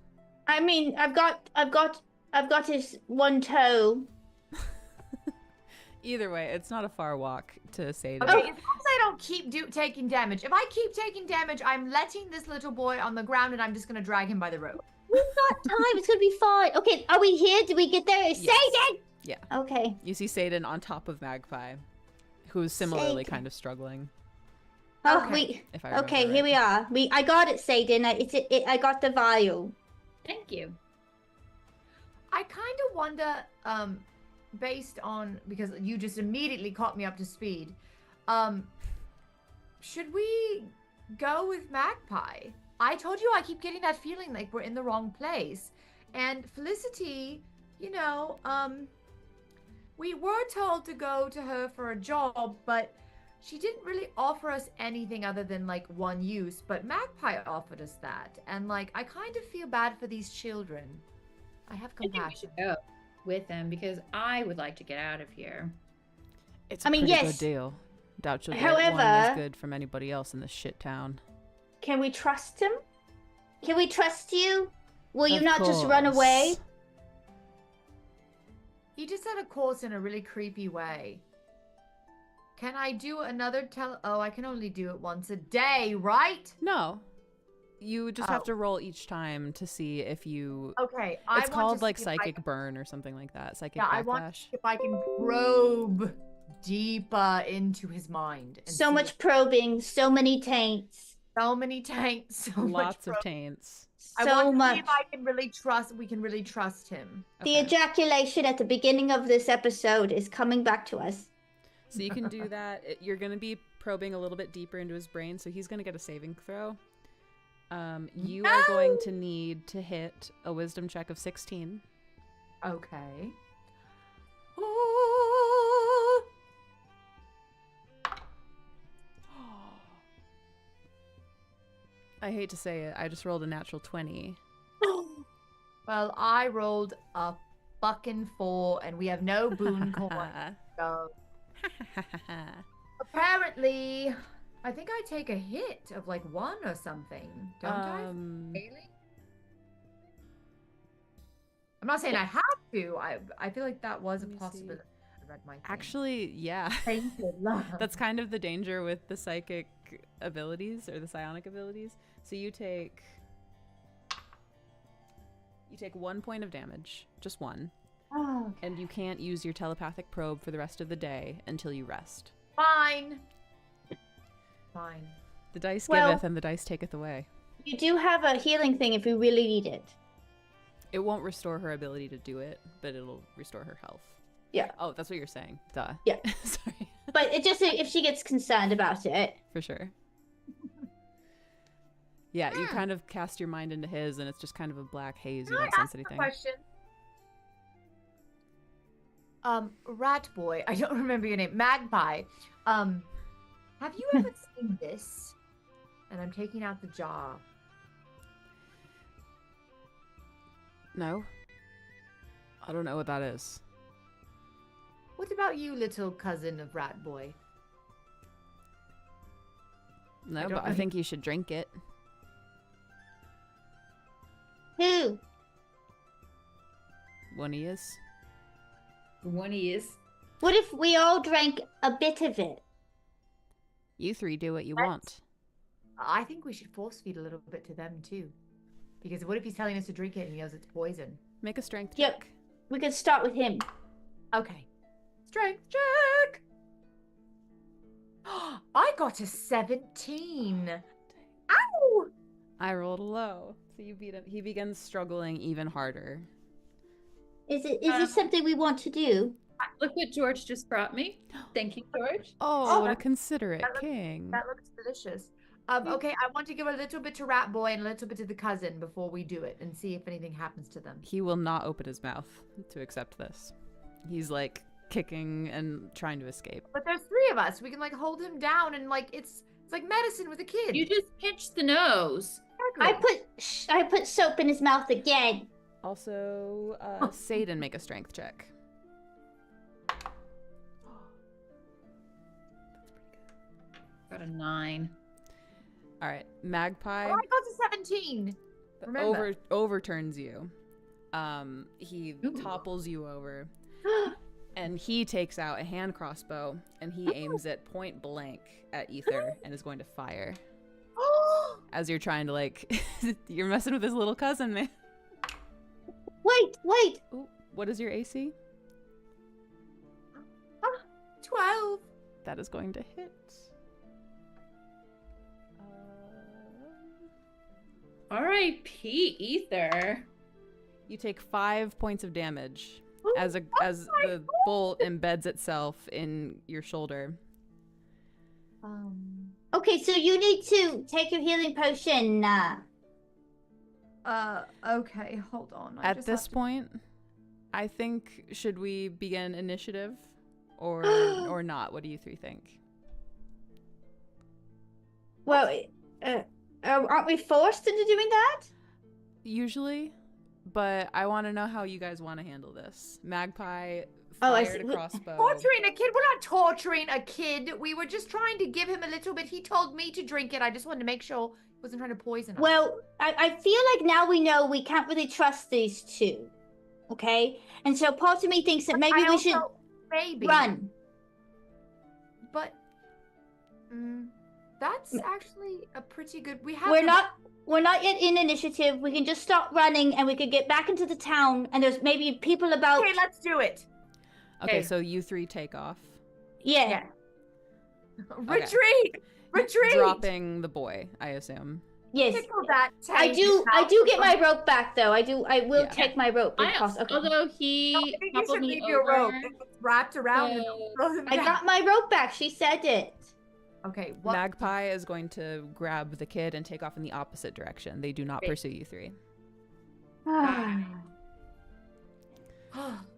I mean, I've got his one toe. Either way, it's not a far walk to Sadie. Okay, as long as I don't keep taking damage. If I keep taking damage, I'm letting this little boy on the ground and I'm just gonna drag him by the rope. We've got time. It's gonna be fine. Okay, are we here? Did we get there? Yes. Satan! Yeah. Okay. You see Satan on top of Magpie, who's similarly Satan. kind of struggling. Oh, Okay. If I remember Okay, right. here we are. I got it, Satan. I got the vial. Thank you. I kind of wonder, based on, because you just immediately caught me up to speed, should we go with Magpie? I told you I keep getting that feeling like we're in the wrong place. And Felicity, you know, we were told to go to her for a job, but she didn't really offer us anything other than like one use, but Magpie offered us that. And like, I kind of feel bad for these children. I have I think we compassion. should go with them because I would like to get out of here. It's I a mean, pretty yes. good deal. Doubt you'll get one However- as good from anybody else in this shit town. Can we trust him? Can we trust you? Will you Of not just run away? course. He just said a course in a really creepy way. Can I do another Oh, I can only do it once a day, right? No. You just have Oh. to roll each time to see if you... Okay, It's called like see if I psychic can- burn or something like that. Psychic Yeah, backlash. I want to see if I can probe deeper into his mind. And So see much if- probing, so many taints, so many tanks, so much Lots of probe. taints. I so want to much. see if I can really trust. We can really trust him. The Okay. ejaculation at the beginning of this episode is coming back to us. So you can do that. You're going to be probing a little bit deeper into his brain, so he's going to get a saving throw. You are going to need to hit a wisdom check of 16. Okay. I hate to say it, I just rolled a natural 20. Well, I rolled a fucking 4, and we have no boon coin. So apparently, I think I take a hit of like 1 or something, don't I? Failing? I'm not saying I have to. I feel like that was a Let me see. possibility. I read my thing. Actually, yeah. Tainted love. That's kind of the danger with the psychic abilities or the psionic abilities. So you take 1 point of damage, just 1, Oh, and you can't use your telepathic probe for the rest of the day until you rest. Fine. Fine. The dice Well- giveth and the dice taketh away. you do have a healing thing if we really need it. It won't restore her ability to do it, but it'll restore her health. Yeah. Oh, that's what you're saying. Duh. Yeah. Sorry. But it just if she gets concerned about it. For sure. Yeah, you kind of cast your mind into his, and it's just kind of a black haze. You Can I don't sense ask a anything. question? Rat boy, I don't remember your name. Magpie. Have you ever seen this? And I'm taking out the jar. No? I don't know what that is. What about you, little cousin of Rat Boy? No, don't but I know. think you should drink it. Who? One he is. One he is. What if we all drank a bit of it? You three do what you Let's- want. I think we should force feed a little bit to them too. Because what if he's telling us to drink it and he knows it's poison? Make a strength Yep. check. We could start with him. Okay. Strength check! I got a 17. Ow! I rolled a low, so you beat him. He begins struggling even harder. Is this something we want to do? Look what George just brought me. Thank you, George. Oh, what a that- considerate that looks- king. That looks delicious. Okay, I want to give a little bit to Rat Boy and a little bit to the cousin before we do it and see if anything happens to them. He will not open his mouth to accept this. He's like kicking and trying to escape. But there's 3 of us. We can like hold him down and like it's like medicine with a kid. You just pinch the nose. Exactly. I put soap in his mouth again. Also, Satan, make a strength check. Got a 9. All right, Magpie. Oh, I got a 17. Remember. overturns you. He topples you over, and he takes out a hand crossbow and he aims it point blank at Ether and is going to fire. As you're trying to you're messing with his little cousin, man. Wait. Ooh, what is your AC? 12. That is going to hit. R.I.P. Ether. You take 5 points of damage as the bolt embeds itself in your shoulder. Okay, so you need to take your healing potion. Okay, hold on. At this point, I think, should we begin initiative or not? What do you three think? Well, aren't we forced into doing that? Usually, but I want to know how you guys want to handle this. Magpie I fired see. a crossbow. Torturing a kid? We're not torturing a kid. We were just trying to give him a little bit. He told me to drink it. I just wanted to make sure he wasn't trying to poison us. Well, I feel like now we know we can't really trust these two. Okay? And so part of me thinks that maybe we should maybe run. But that's actually a pretty good. We're not yet in initiative. We can just start running and we could get back into the town and there's maybe people about. Okay, let's do it. Okay, so you three take off. Yeah. Retreat! Retreat! Dropping the boy, I assume. Yes. Tickle that I do get my rope back though. I will take my rope. Although he I think you should me leave your rope. If it's wrapped around and So- throw him I down. got my rope back. She said it. Okay, what? Magpie is going to grab the kid and take off in the opposite direction. They do not Great. pursue you three.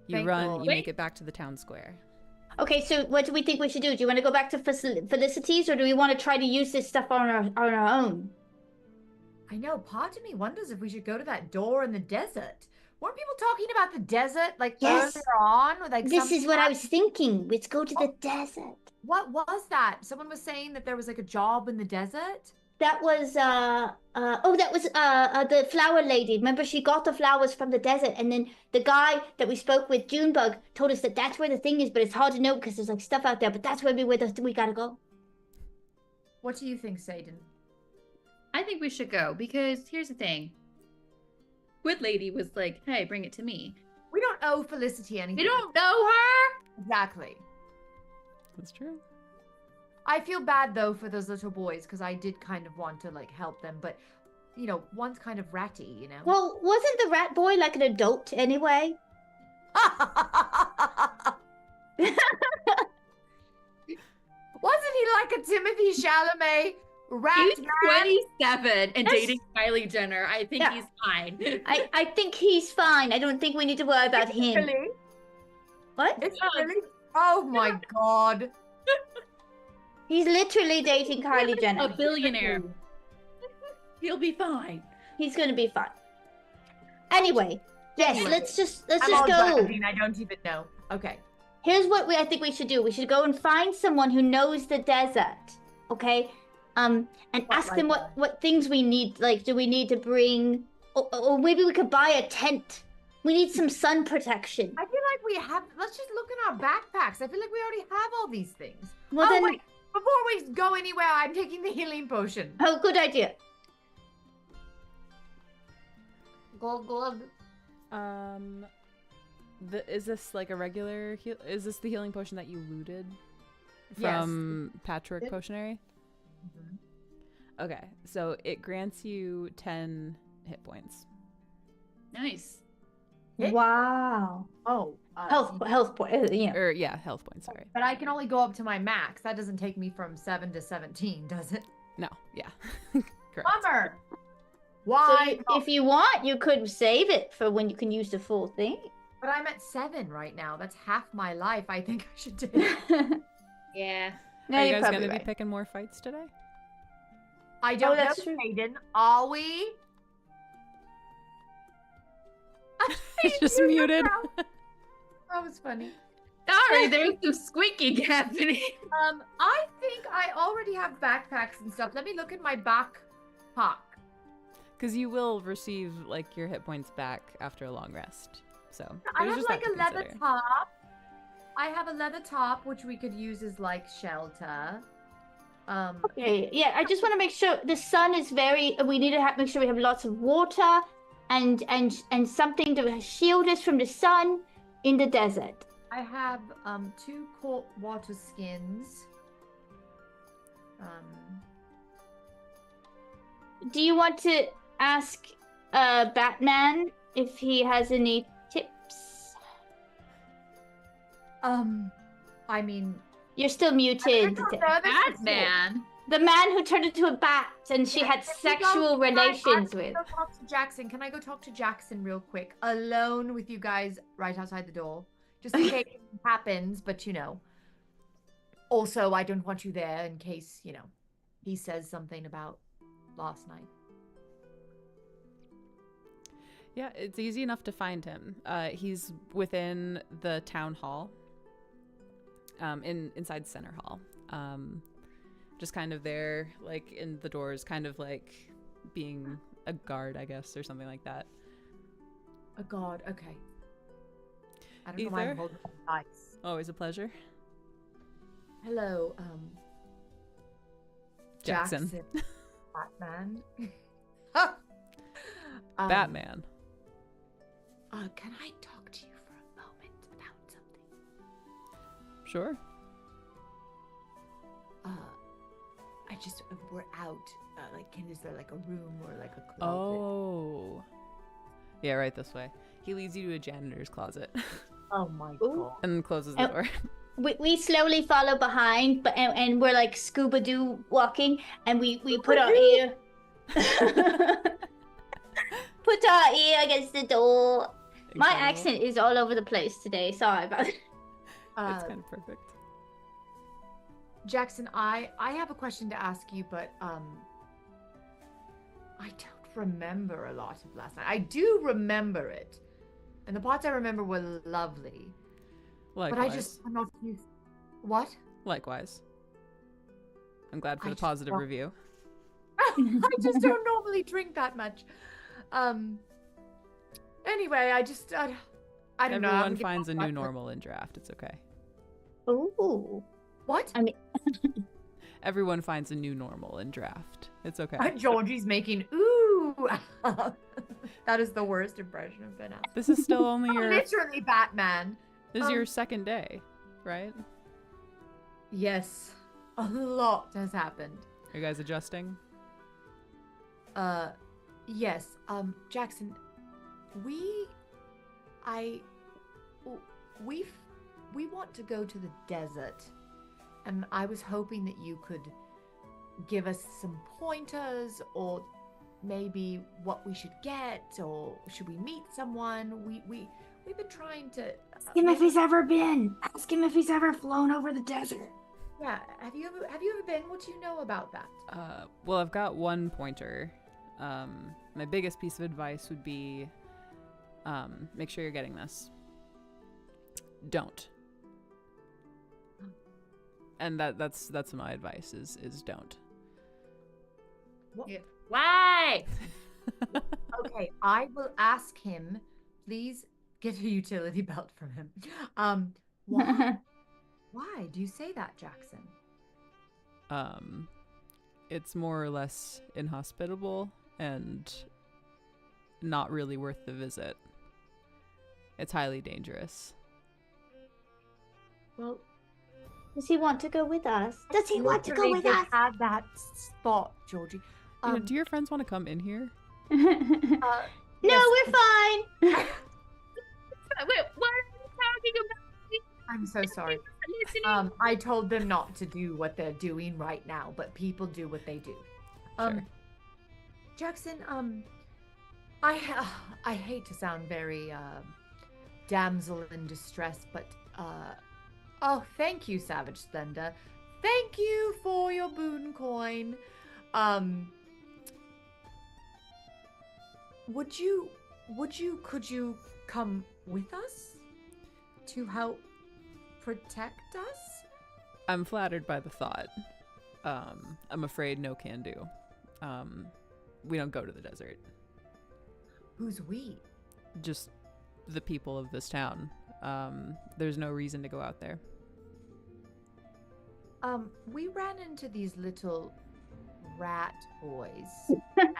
You Thank run, God. you make it back to the town square. Okay, so what do we think we should do? Do you want to go back to Felicity's or do we want to try to use this stuff on our own? I know, part of me wonders if we should go to that door in the desert. Weren't people talking about the desert Yes. earlier on? This is what I was thinking. Let's go to the desert. What was that? Someone was saying that there was a job in the desert? That was that was the flower lady. Remember, she got the flowers from the desert, and then the guy that we spoke with, Junebug, told us that that's where the thing is, but it's hard to know because there's stuff out there. But that's where we gotta go. What do you think, Satan? I think we should go because here's the thing. Wood Lady was like, "Hey, bring it to me." We don't owe Felicity anything. You don't know her? Exactly. That's true. I feel bad though for those little boys because I did kind of want to help them, but one's kind of ratty, Well, wasn't the rat boy like an adult anyway? Wasn't he like a Timothy Chalamet rat He's man? 27 and Yes. dating Kylie Jenner. I think Yeah. he's fine. I think he's fine. I don't think we need to worry about him. Really? What? It's really? Oh my god. He's literally dating Kylie A Jenner. billionaire. He'll be fine. He's gonna be fine. Anyway, yes, Anyway, let's just I'm all go. driving, I don't even know. Okay. Here's what I think we should do. We should go and find someone who knows the desert, okay? And ask them what things we need. Like, do we need to bring, or maybe we could buy a tent. We need some sun protection. I feel like we have. Let's just look in our backpacks. I feel like we already have all these things. Well, then, wait. Before we go anywhere, I'm taking the healing potion. oh, good idea. Glug glug. Is this like a regular is this the healing potion that you looted Yes. from Patrick Potionary? Mhm. Okay, so it grants you 10 hit points. Nice. Hit? Wow. Oh. Health point. Or yeah, health points, sorry. But I can only go up to my max. That doesn't take me from 7 to 17, does it? No, yeah. Correct. Bummer. So Why? if you want, you could save it for when you can use the full thing. But I'm at 7 right now. That's half my life. I think I should do. Yeah. No, Are you you're guys probably gonna right. be picking more fights today? I don't know, that's true. Hayden. Are we? It's just muted. That was funny. Sorry, there's some squeaking happening. I think I already have backpacks and stuff. Let me look in my backpack. Because you will receive like your hit points back after a long rest. So I there's have just like that a to leather consider. top. I have a leather top which we could use as like shelter. Okay, yeah, I just want to make sure the sun is very. We need to make sure we have lots of water, and something to shield us from the sun in the desert. I have 2 cold water skins. Do you want to ask Batman if he has any tips? I mean, You're still muted. Batman. The man who turned into a bat and she Yeah, had can we sexual go- relations I with. go talk to Jackson. Can I go talk to Jackson real quick, alone with you guys, right outside the door, just in case anything happens? But also I don't want you there in case he says something about last night. Yeah, it's easy enough to find him. He's within the town hall, inside Center Hall. Just kind of there, like in the doors, kind of like being a guard, I guess, or something like that. A god, okay. I don't know Ether? why I'm holding dice. Always a pleasure. Hello, Jackson. Batman. Batman. Can I talk to you for a moment about something? Sure. We're out. Is there like a room or like a closet? Oh. Yeah, right this way. He leads you to a janitor's closet Oh my Ooh. god. and closes the door. We slowly follow behind, but and we're like Scuba Doo walking, and we put our ear put our ear against the door. My Incredible. accent is all over the place today. Sorry about it. It's kind of perfect. Jackson, I have a question to ask you, but I don't remember a lot of last night. I do remember it, and the parts I remember were lovely. Likewise. I'm not used. What? Likewise. I'm glad for I the just positive don't- review. I just don't normally drink that much. Anyway, I don't know. Everyone finds a new normal in draft. It's okay. Ooh. What? Everyone finds a new normal in draft. It's okay. Georgie's making ooh. That is the worst impression of Ben Affleck. This is still only your Literally Batman. this is your second day, right? Yes, a lot has happened. Are you guys adjusting? Yes. Jackson, we want to go to the desert, and I was hoping that you could give us some pointers, or maybe what we should get, or should we meet someone? We've been trying to Ask him if he's ever been. Ask him if he's ever flown over the desert. Yeah, have you ever been? What do you know about that? Well, I've got one pointer. My biggest piece of advice would be make sure you're getting this. Don't. And that's my advice is don't. What? Yeah. Why? Okay, I will ask him. Please get a utility belt from him. Why? Why do you say that, Jackson? It's more or less inhospitable and not really worth the visit. It's highly dangerous. Well, Does he want to go with us? Does he want to go with us? Had that spot, Georgie. You know, do your friends want to come in here? No, we're fine. Wait, what are you talking about? I'm so sorry. Listening. I told them not to do what they're doing right now, but people do what they do. Sure. Jackson, I hate to sound very damsel in distress, but oh, thank you, Savage Splendor. Thank you for your boon coin. Could you come with us to help protect us? I'm flattered by the thought. I'm afraid no can do. we don't go to the desert. Who's we? Just the people of this town. There's no reason to go out there. We ran into these little rat boys. And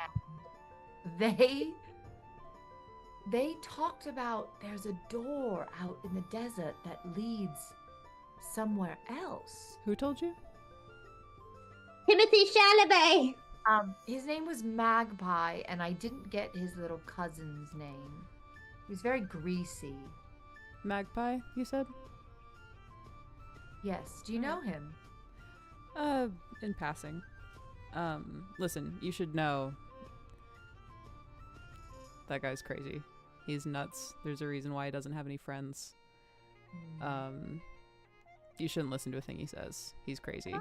they talked about there's a door out in the desert that leads somewhere else. Who told you? Timothy Chalamet. His name was Magpie, and I didn't get his little cousin's name. He was very greasy. Magpie, you said? Yes. Do you know him? In passing. Listen, you should know that guy's crazy. He's nuts. There's a reason why he doesn't have any friends. You shouldn't listen to a thing he says. He's crazy.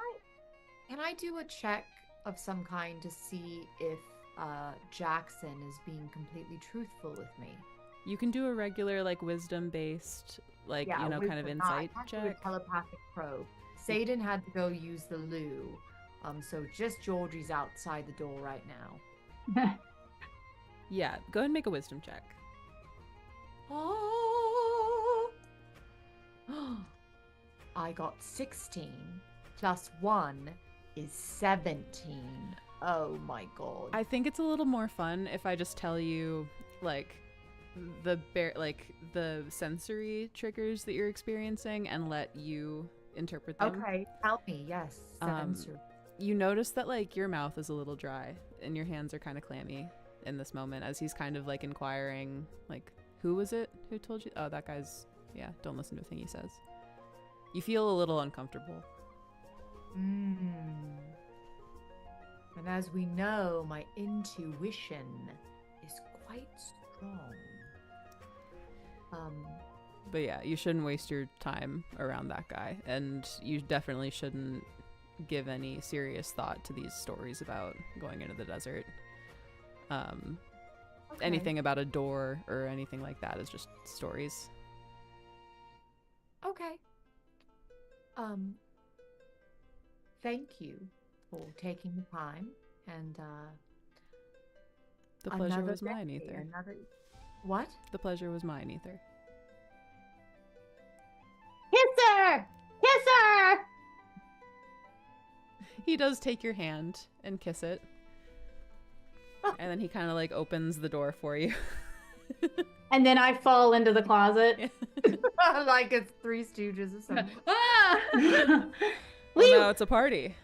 Can I do a check of some kind to see if Jackson is being completely truthful with me? You can do a regular, like, wisdom-based, like, Yeah, kind of wisdom, insight not do a check. telepathic probe. Satan had to go use the loo, so just Georgie's outside the door right now. Yeah, go ahead and make a wisdom check. Oh. I got 16 plus 1 is 17. Oh my god. I think it's a little more fun if I just tell you, like, the sensory triggers that you're experiencing and let you interpret them. Okay, tell me. Yes. You notice that, like, your mouth is a little dry and your hands are kind of clammy in this moment as he's kind of, like, inquiring, like, who was it who told you? Oh, that guy's, yeah, don't listen to a thing he says. You feel a little uncomfortable. And as we know, my intuition is quite strong. But yeah, you shouldn't waste your time around that guy, and you definitely shouldn't give any serious thought to these stories about going into the desert. Anything about a door or anything like that is just stories. Okay. Thank you for taking the time, and The pleasure another was mine, day, Ether. What? The pleasure was mine, Ether. Kiss her! Kiss her! He does take your hand and kiss it. And then he kind of, like, opens the door for you. And then I fall into the closet. Like it's Three Stooges or something. Ah! Well, now it's a party.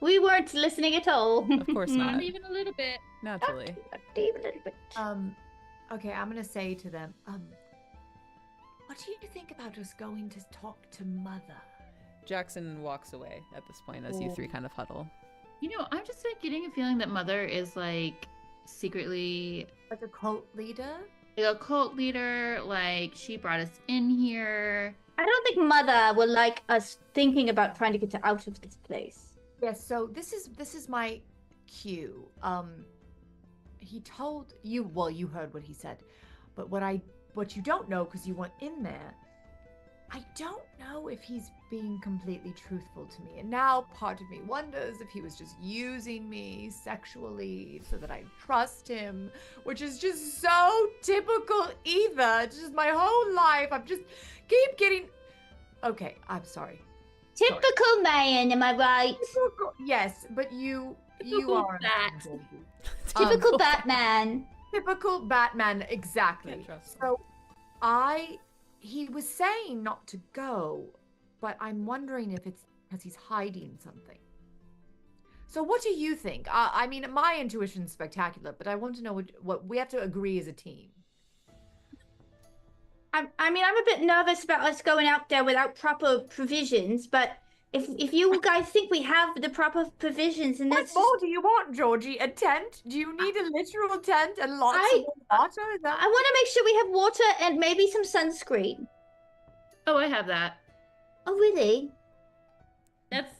We weren't listening at all. Of course not. Not even a little bit. Naturally. Even a little bit. Okay, I'm gonna say to them, what do you think about us going to talk to Mother? Jackson walks away at this point as you three kind of huddle. You know, I'm just like getting a feeling that Mother is like secretly Like a cult leader? a cult leader. Like she brought us in here. I don't think Mother will like us thinking about trying to get out of this place. Yes, so this is my cue. He told you, well, you heard what he said, but what you don't know, because you weren't in there, I don't know if he's being completely truthful to me. And now part of me wonders if he was just using me sexually so that I trust him, which is just so typical Eva. It's just my whole life. I'm just keep getting... Okay, I'm sorry. Typical man, am I right? Yes, but you Typical are... bat. Typical Batman. Typical Batman, exactly. Can't trust him. So he was saying not to go, but I'm wondering if it's because he's hiding something. So what do you think? I mean, my intuition's spectacular, but I want to know what we have to agree as a team. I mean, I'm a bit nervous about us going out there without proper provisions, but if you guys think we have the proper provisions, and What that's more do you want, Georgie? A tent? Do you need a literal tent and lots of water? Is that... I want to make sure we have water and maybe some sunscreen. Oh, I have that. Oh, really? That's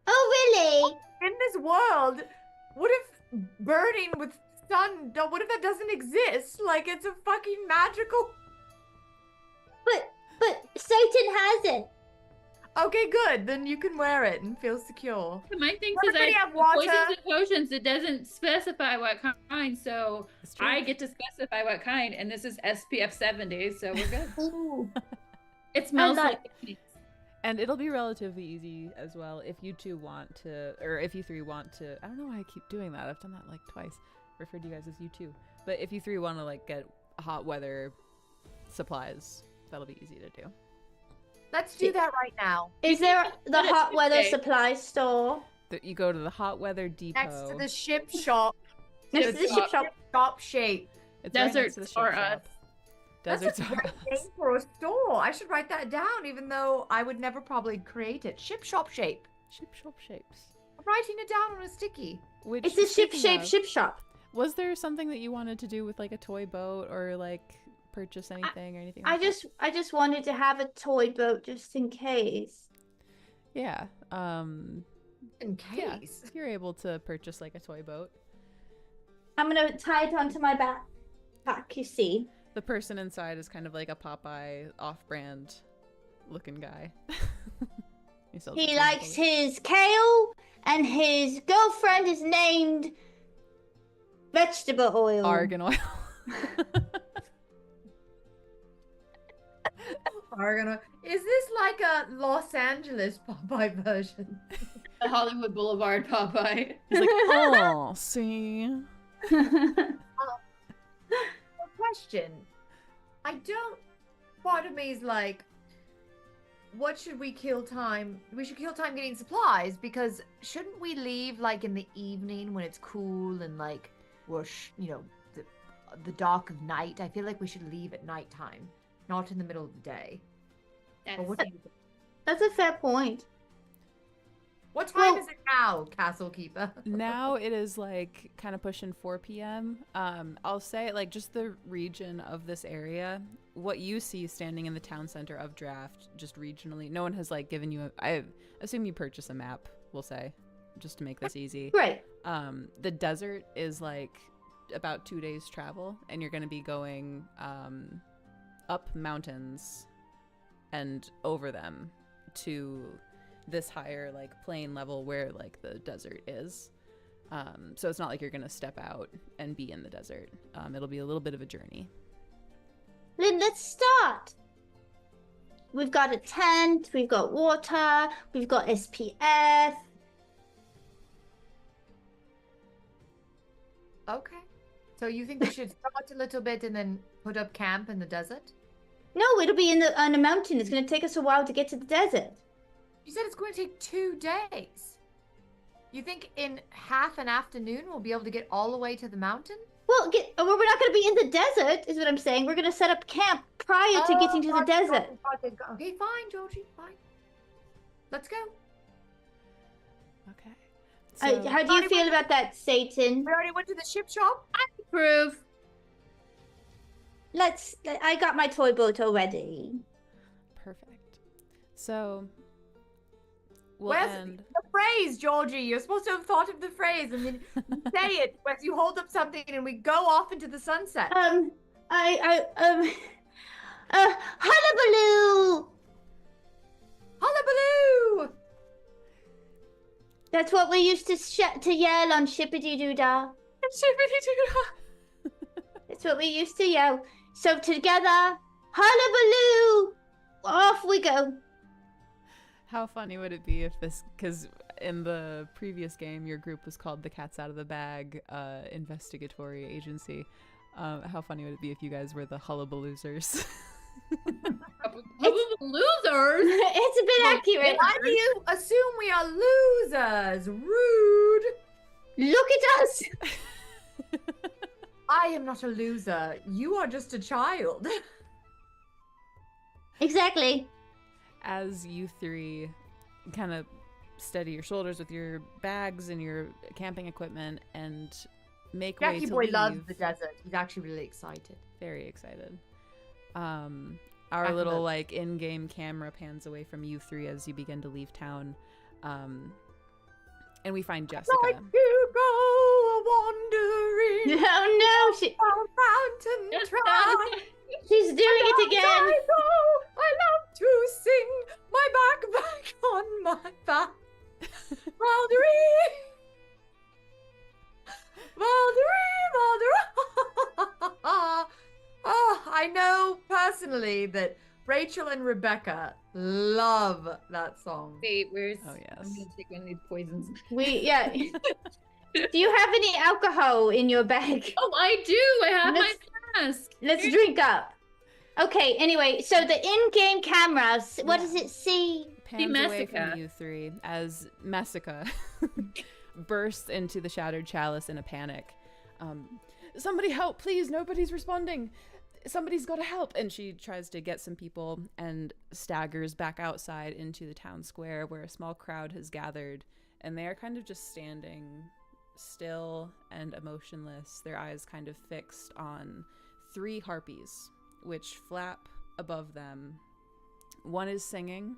Oh, really? In this world, what if burning with sun, what if that doesn't exist? Like, it's a fucking magical... But Satan has it. Okay, good. Then you can wear it and feel secure. My thing Does says anybody I have water? poisons and potions. It doesn't specify what kind, so It's true. I get to specify what kind, and this is SPF 70, so we're good. Ooh. It smells like- like And it'll be relatively easy as well if you two want to, or if you three want to. I don't know why I keep doing that. I've done that like twice. Referred to you guys as you two. But if you three want to like get hot weather supplies, that'll be easy to do. Let's do that right now. Is there the But it's hot weather Tuesday. supply store You go to the hot weather depot. Next to the ship shop. next to the ship shop? Shop shape. It's right next to the Deserts ship are shop. us. Deserts That's a are great us. name for a store. I should write that down, even though I would never probably create it. Ship shop shape. Ship shop shapes. I'm writing it down on a sticky. Which, It's a ship speaking shape of, ship shop. Was there something that you wanted to do with like a toy boat or like purchase anything or anything? I like that? just wanted to have a toy boat just in case. Yeah. In Yeah. case. You're able to purchase like a toy boat. I'm gonna tie it onto my backpack, you see. The person inside is kind of like a Popeye off-brand looking guy. sells He it likes cheaply. his kale, and his girlfriend is named vegetable oil. argan oil. Is this like a Los Angeles Popeye version? The Hollywood Boulevard Popeye. He's like, oh, see. Question. I don't. Part of me is like, what should we kill time? We should kill time getting supplies because shouldn't we leave like in the evening when it's cool and like we're the dark of night? I feel like we should leave at nighttime, not in the middle of the day. Or what do you think? That's a fair point. What time Well- is it now, Castle Keeper? Now it is like kind of pushing 4 p.m. I'll say like just the region of this area, what you see standing in the town center of Draft, just regionally. No one has like given you I assume you purchase a map, we'll say, just to make this easy. Right. The desert is like about 2 days travel, and you're going to be going up mountains and over them to this higher like plain level where like the desert is. So it's not like you're gonna step out and be in the desert. It'll be a little bit of a journey. Then let's start. We've got a tent, we've got water, we've got SPF. Okay. So you think we should start a little bit and then put up camp in the desert? No, it'll be on a mountain. It's gonna take us a while to get to the desert. You said it's going to take 2 days. You think in half an afternoon we'll be able to get all the way to the mountain? Well, we're not gonna be in the desert, is what I'm saying. We're gonna set up camp prior to getting to the desert. Okay, fine, Georgie, fine. Let's go. Okay. How do you feel about that, Satan? We already went to the ship shop. Approve. I got my toy boat already. Perfect. So we'll Where's end. the phrase, Georgie? You're supposed to have thought of the phrase and then you say it as you hold up something and we go off into the sunset. Hullabaloo! Hullabaloo! That's what we used to yell on Shippity Doo Dah. That's what we used to yell. So together, hullabaloo! Off we go. How funny would it be if this, because in the previous game your group was called the Cats Out of the Bag Investigatory Agency. How funny would it be if you guys were the Hullabaloozers? Losers. It's a bit accurate. Why do you assume we are losers? Rude. Look at us. I am not a loser. You are just a child. Exactly. As you three kind of steady your shoulders with your bags and your camping equipment and make way Jackie to boy leave. loves the desert. He's actually really excited. Very excited. Our little like in-game camera pans away from you three as you begin to leave town, and we find Jessica. Like you go wandering Oh no, mountain Just track. she's doing it again. I love to sing my backpack. say that Rachel and Rebecca love that song. Wait, where's? Oh, I'm yes. gonna take one of these poisons. Yeah. Do you have any alcohol in your bag? Oh, I do. I have my Let's- flask. Let's drink up. Okay, anyway, so the in-game cameras, what Yeah. does it see? Pans away Messica. from you three as Messica bursts into the shattered chalice in a panic. Somebody help, please! Nobody's responding. Somebody's got to help. And she tries to get some people and staggers back outside into the town square where a small crowd has gathered, and they are kind of just standing still and emotionless, their eyes kind of fixed on 3 harpies which flap above them. One is singing,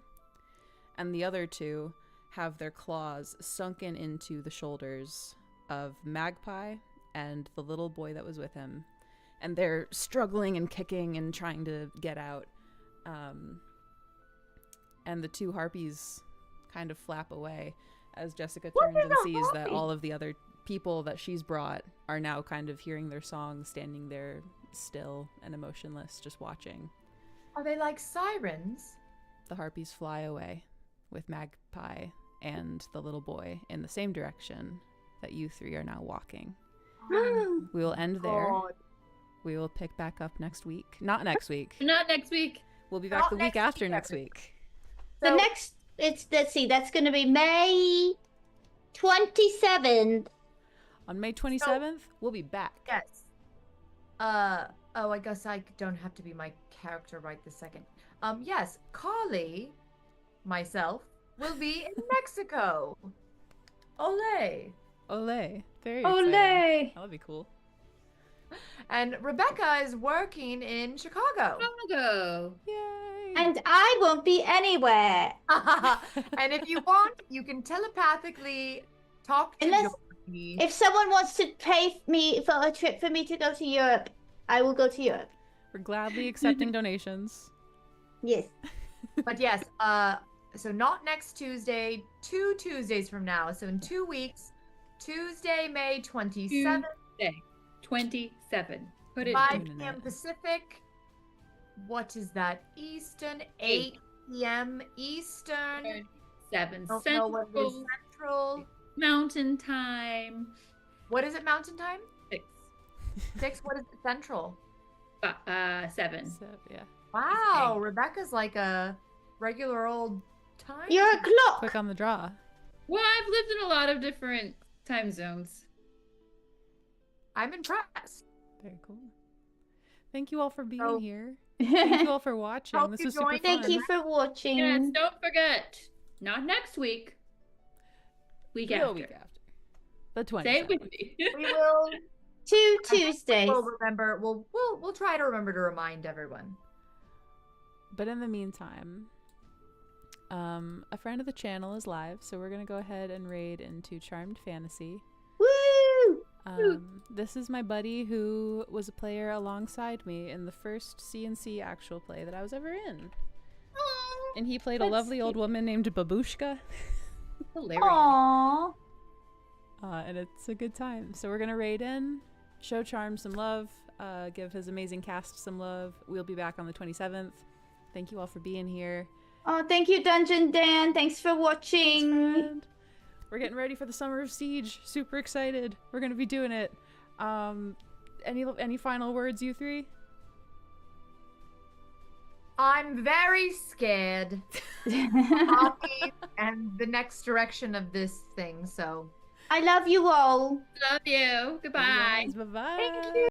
and the other 2 have their claws sunken into the shoulders of Magpie and the little boy that was with him. And they're struggling and kicking and trying to get out. And the 2 harpies kind of flap away as Jessica turns and sees that all of the other people that she's brought are now kind of hearing their song, standing there still and emotionless, just watching. Are they like sirens? The harpies fly away with Magpie and the little boy in the same direction that you 3 are now walking. We will end there. God. We will pick back up next week. Not next week. Not next week. We'll be back Not the week next after week, next Evan. week. The So- next, let's see, that's going to be May 27th. On May 27th, we'll be back. Yes. Oh, I guess I don't have to be my character right this second. Yes, Carly, myself, will be in Mexico. Ole. Olay. Very Ole! exciting. That'll be cool. And Rebecca is working in Chicago. Go. Yay! And I won't be anywhere. And if you want, you can telepathically talk to Unless- Georgie. If someone wants to pay me for a trip for me to go to Europe, I will go to Europe. We're gladly accepting donations. Yes. But yes, so not next Tuesday, 2 Tuesdays from now. So in 2 weeks, Tuesday, May 27th, 27. Put it 5 in p.m. it. Pacific. What is that? Eastern, 8 p.m. Eastern. 7 Don't know what it is Central. Central. Mountain time. What is it Mountain Time? 6. 6. What is it Central? 7. So, yeah. Wow, Rebecca's like a regular old time. You're a clock. Quick on the draw. Well, I've lived in a lot of different time zones. I'm impressed. Very cool. Thank you all for being Oh. here. Thank you all for watching. Hope This you was super joined. fun. Thank you for watching. Yes, don't forget. Not next week. Week The after. week after. The 27th. Say it with me. We will 2 Tuesdays. we'll remember we'll try to remember to remind everyone. But in the meantime, a friend of the channel is live, so we're gonna go ahead and raid into Charmed Fantasy. Woo! This is my buddy who was a player alongside me in the first CNC actual play that I was ever in. And he played a That's lovely old cute. woman named Babushka. Hilarious. Aww. And it's a good time. So we're gonna raid in, show Charm some love, give his amazing cast some love. We'll be back on the 27th. Thank you all for being here. Oh, thank you, Dungeon Dan. Thanks for watching. And we're getting ready for the Summer of Siege. Super excited. We're gonna be doing it. Any final words, you 3? I'm very scared. Coffee and the next direction of this thing, so I love you all. Love you. Goodbye. Bye bye. thank you.